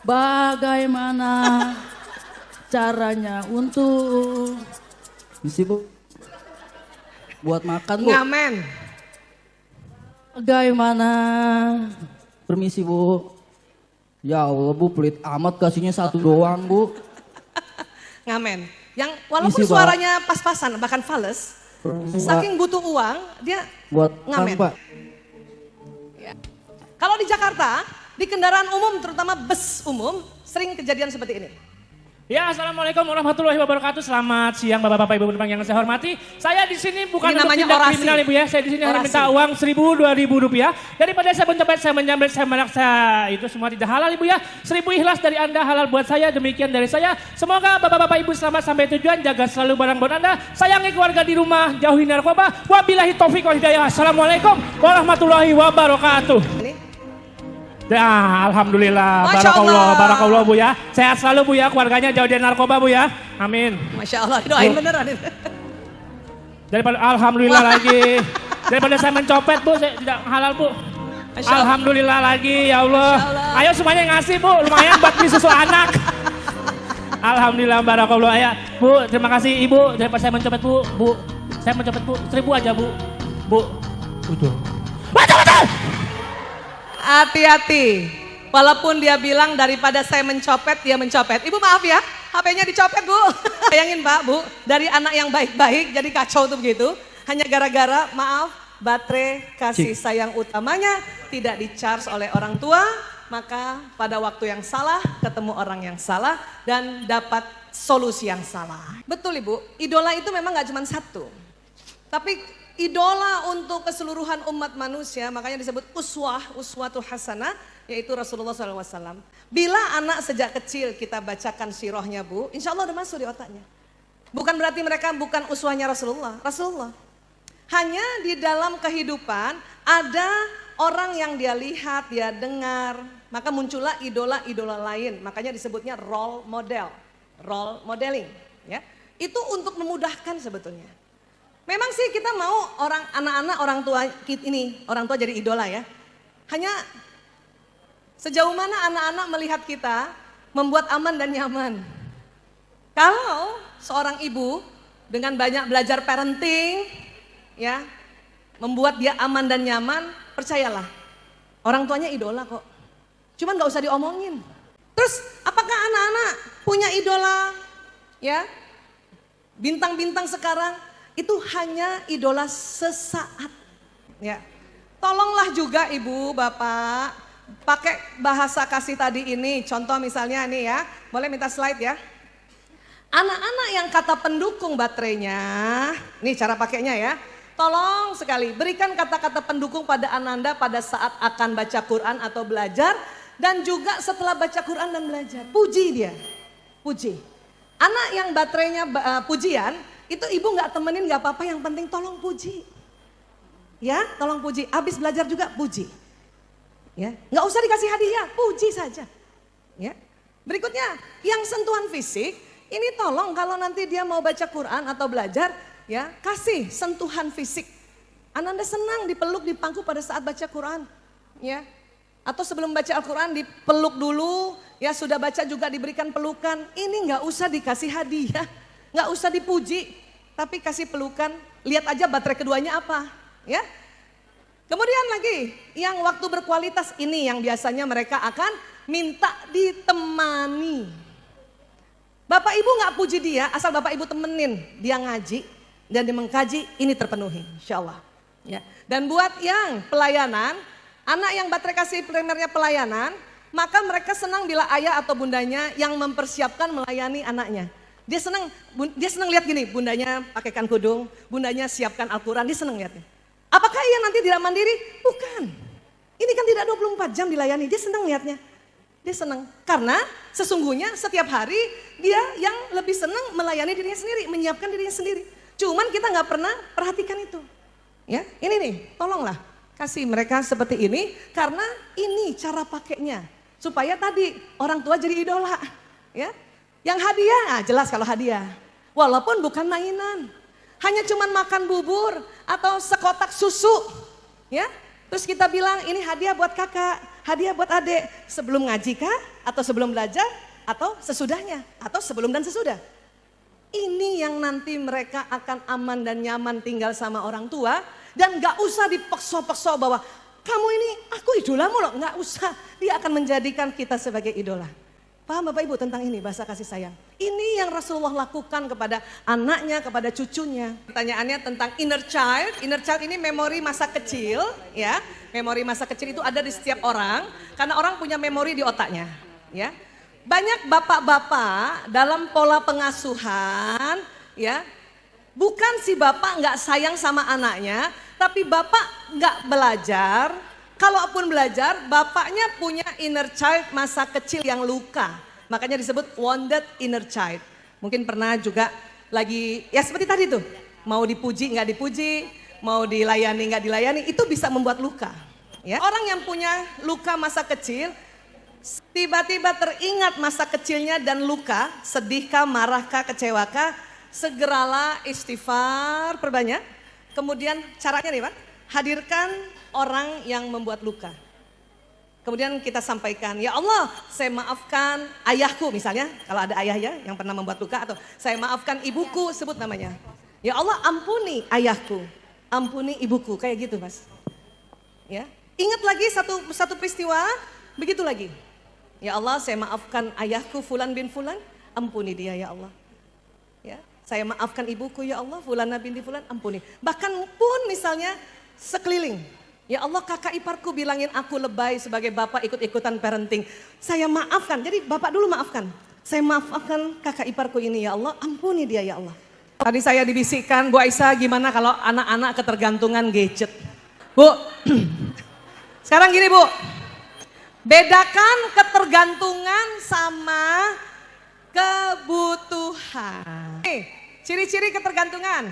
Bagaimana caranya untuk misi bu buat makan bu? Ngamen. Bagaimana? Permisi bu. Ya Allah bu, pelit amat kasihnya satu doang bu. Ngamen. Yang walaupun Isi, suaranya pas-pasan bahkan fales, saking butuh uang dia buat ngamen. Pak. Ya. Kalau di Jakarta, di kendaraan umum terutama bus umum sering kejadian seperti ini. Ya, assalamualaikum warahmatullahi wabarakatuh. Selamat siang bapak-bapak ibu yang saya hormati. Saya di sini bukan Ini untuk namanya tindak orasi. kriminal ibu ya. Saya di sini hanya Orasi. minta uang 1.000-2.000 rupiah. Daripada saya mencopet, saya menyambret, saya meraksa, itu semua tidak halal ibu ya. 1.000 ikhlas dari anda, halal buat saya, demikian dari saya. Semoga bapak-bapak ibu selamat sampai tujuan, jaga selalu barang buat anda. Sayangi keluarga di rumah, jauhi narkoba. Wabillahi taufiq wal hidayah. Assalamualaikum warahmatullahi wabarakatuh. Ini. Ya, alhamdulillah, Masya Allah. barakallah bu ya. Sehat selalu bu ya, keluarganya jauh dari narkoba bu ya. Amin. Masya Allah, doain beneran. Daripada alhamdulillah lagi. Daripada saya mencopet bu, saya tidak halal bu. Masya Allah. Alhamdulillah lagi ya Allah. Masya Allah. Ayo semuanya ngasih bu, lumayan buat beli susu anak. Alhamdulillah barakallah ya. Bu, terima kasih ibu. Daripada saya mencopet bu, saya mencopet bu, 1.000 aja bu. Bu. Betul. Betul. Hati-hati. Walaupun dia bilang daripada saya mencopet, dia mencopet. Ibu maaf ya, HP-nya dicopet bu. Bayangin Pak, Bu, dari anak yang baik-baik jadi kacau tuh begitu. Hanya gara-gara maaf, baterai kasih sayang utamanya tidak di-charge oleh orang tua. Maka pada waktu yang salah, ketemu orang yang salah dan dapat solusi yang salah. Betul Ibu, idola itu memang gak cuma satu. Tapi idola untuk keseluruhan umat manusia, makanya disebut uswatul hasanah, yaitu Rasulullah SAW. Bila anak sejak kecil kita bacakan sirahnya Bu, insya Allah udah masuk di otaknya. Bukan berarti mereka bukan uswahnya Rasulullah. Hanya di dalam kehidupan ada orang yang dia lihat, dia dengar, maka muncullah idola-idola lain. Makanya disebutnya role modeling. Ya. Itu untuk memudahkan sebetulnya. Memang sih kita mau anak-anak orang tua jadi idola ya. Hanya sejauh mana anak-anak melihat kita membuat aman dan nyaman. Kalau seorang ibu dengan banyak belajar parenting ya, membuat dia aman dan nyaman, percayalah orang tuanya idola kok. Cuman gak usah diomongin. Terus apakah anak-anak punya idola ya? Bintang-bintang sekarang itu hanya idola sesaat. Ya. Tolonglah juga ibu, bapak, pakai bahasa kasih tadi ini. Contoh misalnya nih ya, boleh minta slide ya. Anak-anak yang kata pendukung baterainya, nih cara pakainya ya. Tolong sekali berikan kata-kata pendukung pada Ananda pada saat akan baca Quran atau belajar. Dan juga setelah baca Quran dan belajar. Puji dia, puji. Anak yang baterainya pujian, itu ibu nggak temenin nggak apa-apa, yang penting tolong puji. Ya, tolong puji. Habis belajar juga puji. Ya, nggak usah dikasih hadiah, puji saja. Ya. Berikutnya, yang sentuhan fisik, ini tolong kalau nanti dia mau baca Quran atau belajar, ya, kasih sentuhan fisik. Ananda senang dipeluk, dipangku pada saat baca Quran. Ya. Atau sebelum baca Al-Quran dipeluk dulu, ya sudah baca juga diberikan pelukan. Ini nggak usah dikasih hadiah. Nggak usah dipuji, tapi kasih pelukan, lihat aja baterai keduanya apa, ya. Kemudian lagi, yang waktu berkualitas ini yang biasanya mereka akan minta ditemani. Bapak ibu nggak puji dia, asal bapak ibu temenin dia ngaji, dan dia mengkaji, ini terpenuhi, insya Allah. Ya. Dan buat yang pelayanan, anak yang baterai kasih primernya pelayanan, maka mereka senang bila ayah atau bundanya yang mempersiapkan melayani anaknya. Dia senang lihat gini, bundanya pakaikan kudung, bundanya siapkan Al-Quran, dia senang lihatnya. Apakah ia nanti tidak mandiri? Bukan. Ini kan tidak 24 jam dilayani, dia senang lihatnya. Dia senang, karena sesungguhnya setiap hari dia yang lebih senang melayani dirinya sendiri, menyiapkan dirinya sendiri. Cuman kita nggak pernah perhatikan itu. Ya, ini nih, tolonglah kasih mereka seperti ini, karena ini cara pakainya. Supaya tadi orang tua jadi idola. Ya, yang hadiah, jelas kalau hadiah. Walaupun bukan mainan. Hanya cuman makan bubur atau sekotak susu. Ya, terus kita bilang ini hadiah buat kakak, hadiah buat adik. Sebelum ngaji kah? Atau sebelum belajar? Atau sesudahnya? Atau sebelum dan sesudah? Ini yang nanti mereka akan aman dan nyaman tinggal sama orang tua. Dan gak usah dipekso-pekso bahwa kamu ini aku idolamu loh. Gak usah, dia akan menjadikan kita sebagai idola. Paham Bapak Ibu tentang ini bahasa kasih sayang? Ini yang Rasulullah lakukan kepada anaknya, kepada cucunya. Pertanyaannya tentang inner child. Inner child ini memori masa kecil, ya. Memori masa kecil itu ada di setiap orang, karena orang punya memori di otaknya, ya. Banyak bapak-bapak dalam pola pengasuhan, ya. Bukan si bapak nggak sayang sama anaknya, tapi bapak nggak belajar. Kalaupun belajar, bapaknya punya inner child masa kecil yang luka. Makanya disebut wounded inner child. Mungkin pernah juga lagi, ya seperti tadi tuh. Mau dipuji nggak dipuji, mau dilayani nggak dilayani, itu bisa membuat luka. Ya. Orang yang punya luka masa kecil, tiba-tiba teringat masa kecilnya dan luka, sedihkah, marahkah, kecewakah, segeralah istighfar, perbanyak. Kemudian caranya nih Pak, hadirkan orang yang membuat luka. Kemudian kita sampaikan, ya Allah saya maafkan ayahku misalnya, kalau ada ayah ya yang pernah membuat luka, atau saya maafkan ibuku, sebut namanya. Ya Allah ampuni ayahku, ampuni ibuku, kayak gitu Mas. Ya, ingat lagi satu peristiwa, begitu lagi. Ya Allah saya maafkan ayahku Fulan bin Fulan, ampuni dia ya Allah. Ya, saya maafkan ibuku ya Allah, Fulana binti Fulan, ampuni. Bahkan pun misalnya sekeliling. Ya Allah kakak iparku bilangin aku lebay sebagai bapak ikut-ikutan parenting. Saya maafkan, jadi bapak dulu maafkan. Saya maafkan kakak iparku ini ya Allah, ampuni dia ya Allah. Tadi saya dibisikkan, Bu Aisyah gimana kalau anak-anak ketergantungan gadget? Bu, sekarang gini Bu, bedakan ketergantungan sama kebutuhan. Ciri-ciri ketergantungan.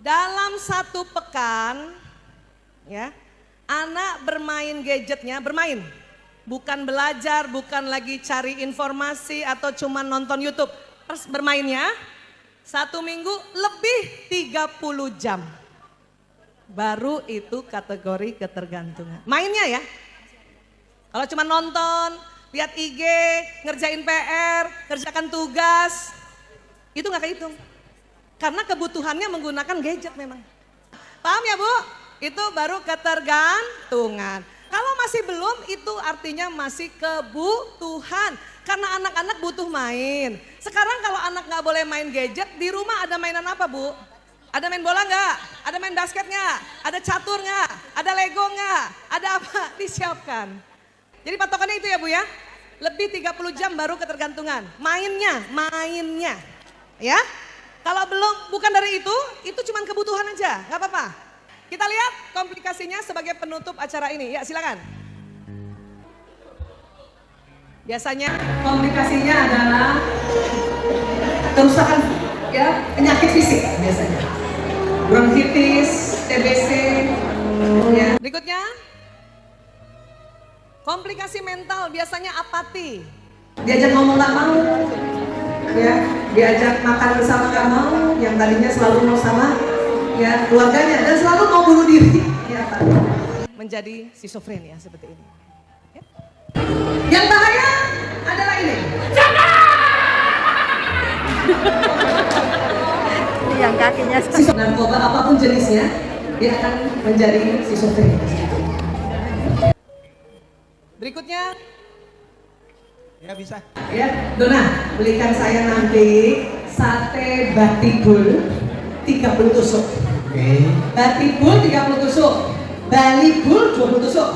Dalam satu pekan, ya, anak bermain gadgetnya, bermain. Bukan belajar, bukan lagi cari informasi atau cuma nonton YouTube. Terus bermainnya, 1 minggu lebih 30 jam. Baru itu kategori ketergantungan. Mainnya ya. Kalau cuma nonton, lihat IG, ngerjain PR, kerjakan tugas, itu gak kehitung. Karena kebutuhannya menggunakan gadget memang. Paham ya Bu? Itu baru ketergantungan. Kalau masih belum, itu artinya masih kebutuhan. Karena anak-anak butuh main. Sekarang kalau anak gak boleh main gadget, di rumah ada mainan apa Bu? Ada main bola nggak? Ada main basket nggak? Ada catur nggak? Ada Lego nggak? Ada apa? Disiapkan. Jadi patokannya itu ya Bu ya. Lebih 30 jam baru ketergantungan. Mainnya. Ya. Kalau belum, bukan dari itu cuma kebutuhan aja, nggak apa-apa. Kita lihat komplikasinya sebagai penutup acara ini. Ya silakan. Biasanya komplikasinya adalah kerusakan, ya, penyakit fisik biasanya. Bronkitis, TBC. Ya. Berikutnya, komplikasi mental biasanya apati. Diajak ngomong nggak mau, ya, diajak makan bersama nggak mau, yang tadinya selalu mau sama, ya, keluarganya, dan selalu mau bunuh diri. Ya, menjadi schizofrenia seperti ini. Ya. Yang bahaya adalah ini. Yang kakinya Narkoba apapun jenisnya, dia akan menjadi schizofrenia. Berikutnya, Ya bisa. ya, Dona, belikan saya nanti sate batibul 30 tusuk. Oke. Batibul 30 tusuk. Balibul 20 tusuk.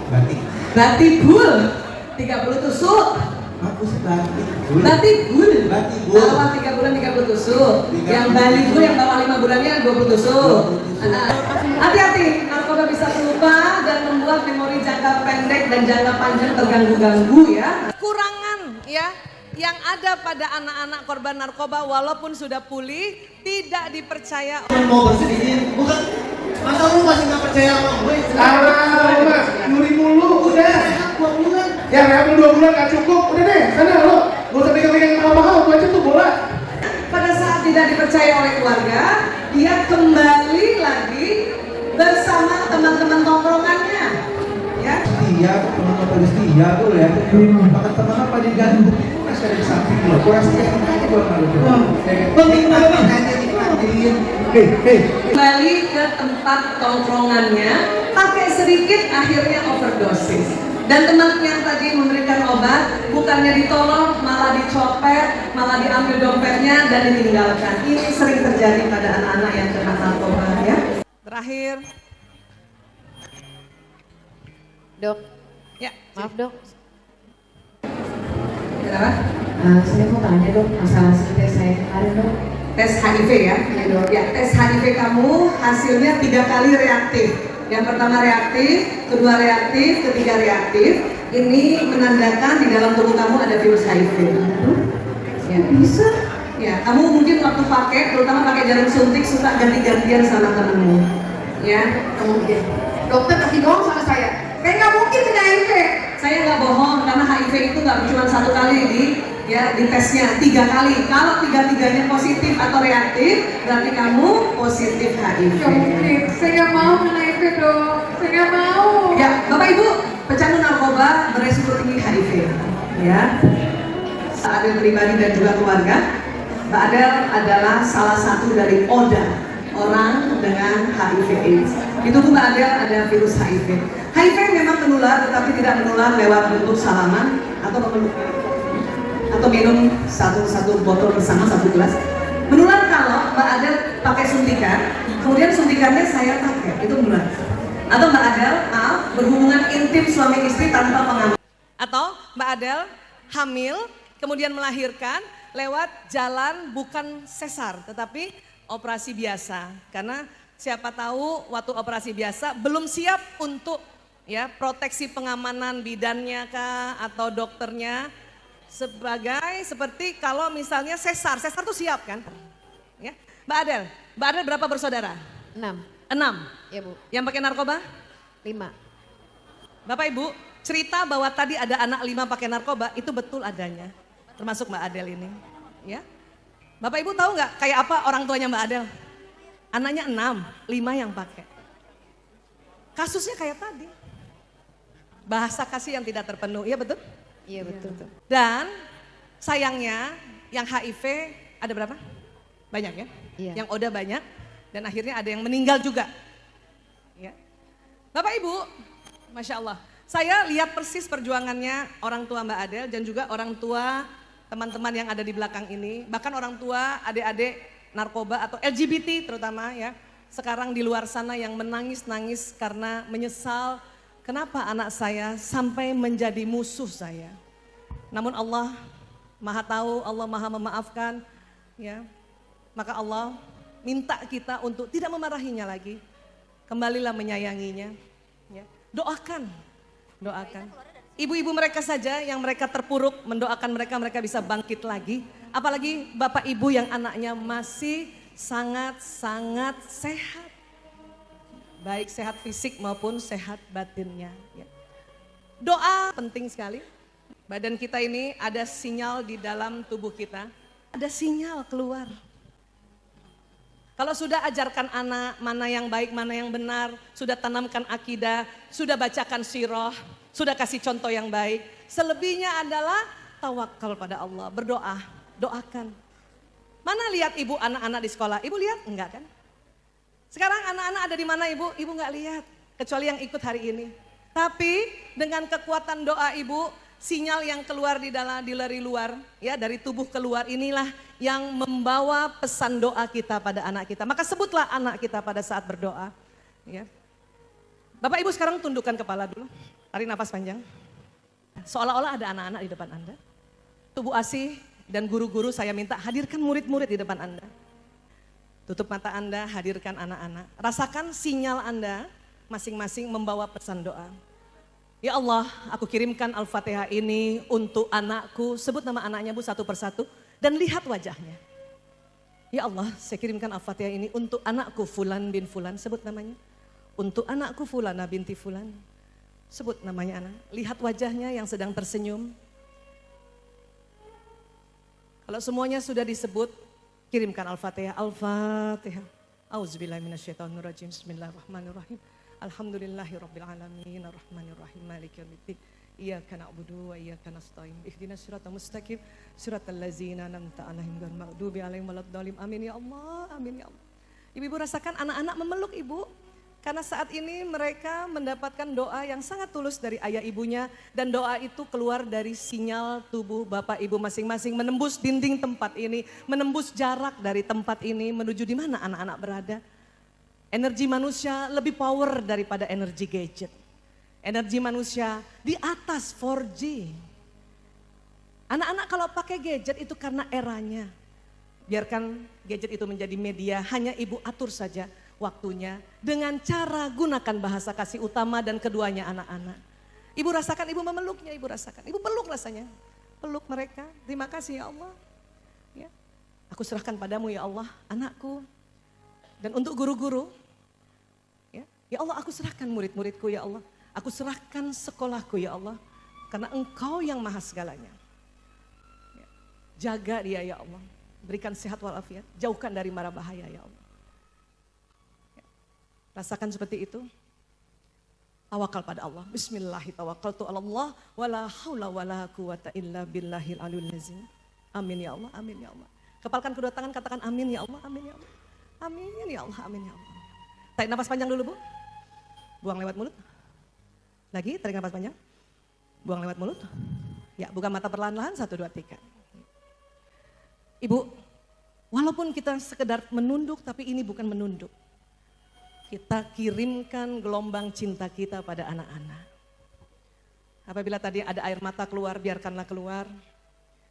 Batik. Batibul 30 tusuk. Aku sih batik. Batibul. Batibul. Awal 3 bulan 30 tusuk. Yang balibul yang bawah 5 bulannya 20 tusuk. Hati-hati, narkoba bisa lupa dan membuat memori jangka pendek dan jangka panjang terganggu-ganggu ya. Kurangan ya yang ada pada anak-anak korban narkoba walaupun sudah pulih tidak dipercaya. Mau bersedih, bukan? Masa lu masih nggak percaya sama gue? Mas, nyuri mulu, udah. 2 bulan. Ya, rehab lu 2 bulan gak cukup. Udah deh, sana lo. Gak usah pegang-pegang mahal-mahal, gue aja tuh bola. Pada saat tidak dipercaya oleh keluarga, dia kembali lagi bersama teman-teman tongkrongannya. Ya. Setia, teman-teman setia tuh ya. Makan teman apa di gandung itu masih ada di samping lo. Kurang setia aja gua malu. Penting banget aja diperhatiin. Kembali ke tempat tongkrongannya, pakai sedikit akhirnya overdosis. Dan teman yang tadi memberikan obat, bukannya ditolong, malah dicopet, malah diambil dompetnya dan ditinggalkan. Ini sering terjadi pada anak-anak yang kena narkoba ya. Terakhir. Dok, Ya, maaf dok. kenapa? Saya mau tanya dok, masalah tes saya kemarin dok. Tes HIV ya? Iya dok. Ya, tes HIV kamu hasilnya 3 kali reaktif. Yang pertama reaktif, kedua reaktif, ketiga reaktif. Ini menandakan di dalam tubuh kamu ada virus HIV. Ya, bisa. Ya, kamu mungkin waktu pakai, terutama pakai jarum suntik suka ganti-gantian sama temenmu. Ya, Mungkin. Dokter kasih bohong sama saya. Saya nggak mungkin kena HIV. saya nggak bohong karena HIV itu nggak cuma 1 kali di tesnya 3 kali. Kalau 3-3-nya positif atau reaktif, berarti kamu positif HIV. Saya nggak mau kena HIV dok. Saya nggak mau. Ya, Bapak Ibu, pecandu narkoba beresiko tinggi HIV. Ya, Mbak Adel pribadi dan juga keluarga. Mbak Adel adalah salah satu dari ODA, orang dengan HIV/AIDS. Di tubuh Mbak Adel ada virus HIV. HIV memang menular, tetapi tidak menular lewat bentuk salaman atau minum satu botol bersama 1 gelas. Menular kalau Mbak Adel pakai suntikan, kemudian suntikannya saya pakai, itu menular. Atau Mbak Adel, berhubungan intim suami istri tanpa pengaman. Atau Mbak Adel hamil, kemudian melahirkan lewat jalan bukan sesar, tetapi operasi biasa. Karena siapa tahu waktu operasi biasa belum siap untuk ya proteksi pengamanan bidannya kah atau dokternya seperti kalau misalnya sesar tuh siap kan? Ya, Mbak Adel berapa bersaudara? 6. 6. Ya bu. Yang pakai narkoba? 5. Bapak Ibu, cerita bahwa tadi ada anak 5 pakai narkoba itu betul adanya, termasuk Mbak Adel ini. Ya, Bapak Ibu tahu nggak kayak apa orang tuanya Mbak Adel? Anaknya 6, 5 yang pakai. Kasusnya kayak tadi. Bahasa kasih yang tidak terpenuhi, iya betul? Iya betul. Dan sayangnya yang HIV ada berapa? Banyak ya? Iya. Yang ODA banyak dan akhirnya ada yang meninggal juga. Ya. Bapak Ibu, Masya Allah. Saya lihat persis perjuangannya orang tua Mbak Adel dan juga orang tua teman-teman yang ada di belakang ini. Bahkan orang tua adik-adik narkoba atau LGBT terutama ya. Sekarang di luar sana yang menangis-nangis karena menyesal kenapa anak saya sampai menjadi musuh saya. Namun Allah Maha tahu, Allah Maha memaafkan ya. Maka Allah minta kita untuk tidak memarahinya lagi. Kembalilah menyayanginya. Ya. Doakan. Ibu-ibu mereka saja yang mereka terpuruk mendoakan mereka bisa bangkit lagi. Apalagi bapak ibu yang anaknya masih sangat-sangat sehat. Baik sehat fisik maupun sehat batinnya. Ya. Doa penting sekali. Badan kita ini ada sinyal di dalam tubuh kita. Ada sinyal keluar. Kalau sudah ajarkan anak mana yang baik, mana yang benar, sudah tanamkan akidah, sudah bacakan sirah, sudah kasih contoh yang baik. Selebihnya adalah tawakal pada Allah, berdoa, doakan. Mana lihat ibu anak-anak di sekolah? Ibu lihat? Enggak kan? Sekarang anak-anak ada di mana ibu? Ibu enggak lihat, kecuali yang ikut hari ini. Tapi dengan kekuatan doa ibu, sinyal yang keluar dari luar, ya dari tubuh keluar inilah yang membawa pesan doa kita pada anak kita. Maka sebutlah anak kita pada saat berdoa. Ya. Bapak Ibu sekarang tundukkan kepala dulu, tarik nafas panjang. Seolah-olah ada anak-anak di depan Anda. Tubuh ASI dan guru-guru saya minta hadirkan murid-murid di depan Anda. Tutup mata Anda, hadirkan anak-anak. Rasakan sinyal Anda masing-masing membawa pesan doa. Ya Allah, aku kirimkan Al-Fatihah ini untuk anakku. Sebut nama anaknya Bu satu persatu dan lihat wajahnya. Ya Allah, saya kirimkan Al-Fatihah ini untuk anakku Fulan bin Fulan. Sebut namanya. Untuk anakku Fulana binti Fulan. Sebut namanya anak. Lihat wajahnya yang sedang tersenyum. Kalau semuanya sudah disebut, kirimkan Al-Fatihah. Al-Fatihah. Auzubillahiminasyaitonirrajim. Bismillahirrahmanirrahim. Alhamdulillahirrabbilalamin. Ar-Rahmanirrahim. Maliki yaumiddin. Iyyaka na'budu wa iyyaka nasta'in. Ihdinas siratal mustaqim. Siratal ladzina an'amta 'alaihim ghairil maghdubi 'alaihim waladdallin. Amin ya Allah. Amin ya Allah. Ibu-ibu rasakan anak-anak memeluk ibu. Karena saat ini mereka mendapatkan doa yang sangat tulus dari ayah ibunya. Dan doa itu keluar dari sinyal tubuh bapak ibu masing-masing. Menembus dinding tempat ini. Menembus jarak dari tempat ini. Menuju di mana anak-anak berada. Energi manusia lebih power daripada energi gadget. Energi manusia di atas 4G. Anak-anak kalau pakai gadget itu karena eranya. Biarkan gadget itu menjadi media, hanya ibu atur saja waktunya dengan cara gunakan bahasa kasih utama dan keduanya anak-anak. Ibu rasakan, ibu memeluknya, ibu rasakan. Ibu peluk rasanya, peluk mereka. Terima kasih ya Allah. Ya. Aku serahkan padamu ya Allah, anakku. Dan untuk guru-guru, ya Allah aku serahkan murid-muridku ya Allah. Aku serahkan sekolahku ya Allah. Karena Engkau yang maha segalanya. Ya. Jaga dia ya Allah. Berikan sehat walafiat. Jauhkan dari mara bahaya ya Allah. Ya. Rasakan seperti itu. Tawakal pada Allah. Bismillahirrahmanirrahim. Wala haula wala quwata illa billahil aliyul azim. Amin ya Allah. Amin ya Allah. Kepalkan kedua tangan, katakan amin ya Allah. Amin ya Allah. Amin ya Allah. Amin ya Allah. Tarik nafas panjang dulu Bu. Buang lewat mulut. Lagi, tarik nafas panjang. Buang lewat mulut. Ya, buka mata perlahan-lahan, 1, 2, 3. Ibu, walaupun kita sekedar menunduk, tapi ini bukan menunduk. Kita kirimkan gelombang cinta kita pada anak-anak. Apabila tadi ada air mata keluar, biarkanlah keluar.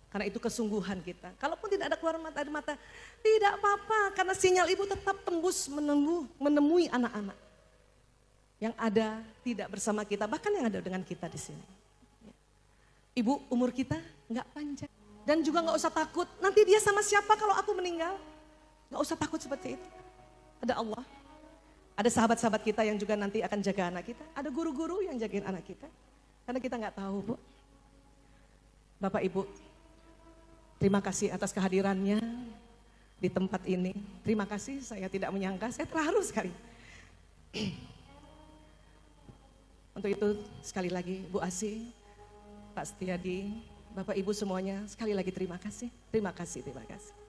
Karena itu kesungguhan kita. Kalaupun tidak ada keluar air mata, tidak apa-apa. Karena sinyal ibu tetap tembus menemui anak-anak. Yang ada tidak bersama kita, bahkan yang ada dengan kita di sini. Ibu, umur kita nggak panjang. Dan juga nggak usah takut, nanti dia sama siapa kalau aku meninggal. Nggak usah takut seperti itu. Ada Allah. Ada sahabat-sahabat kita yang juga nanti akan jaga anak kita. Ada guru-guru yang jagain anak kita. Karena kita nggak tahu Bu. Bapak Ibu, terima kasih atas kehadirannya di tempat ini. Terima kasih, saya tidak menyangka, saya terharu sekali. Untuk itu sekali lagi Bu Asi, Pak Setiadi, Bapak Ibu semuanya sekali lagi terima kasih. Terima kasih, terima kasih.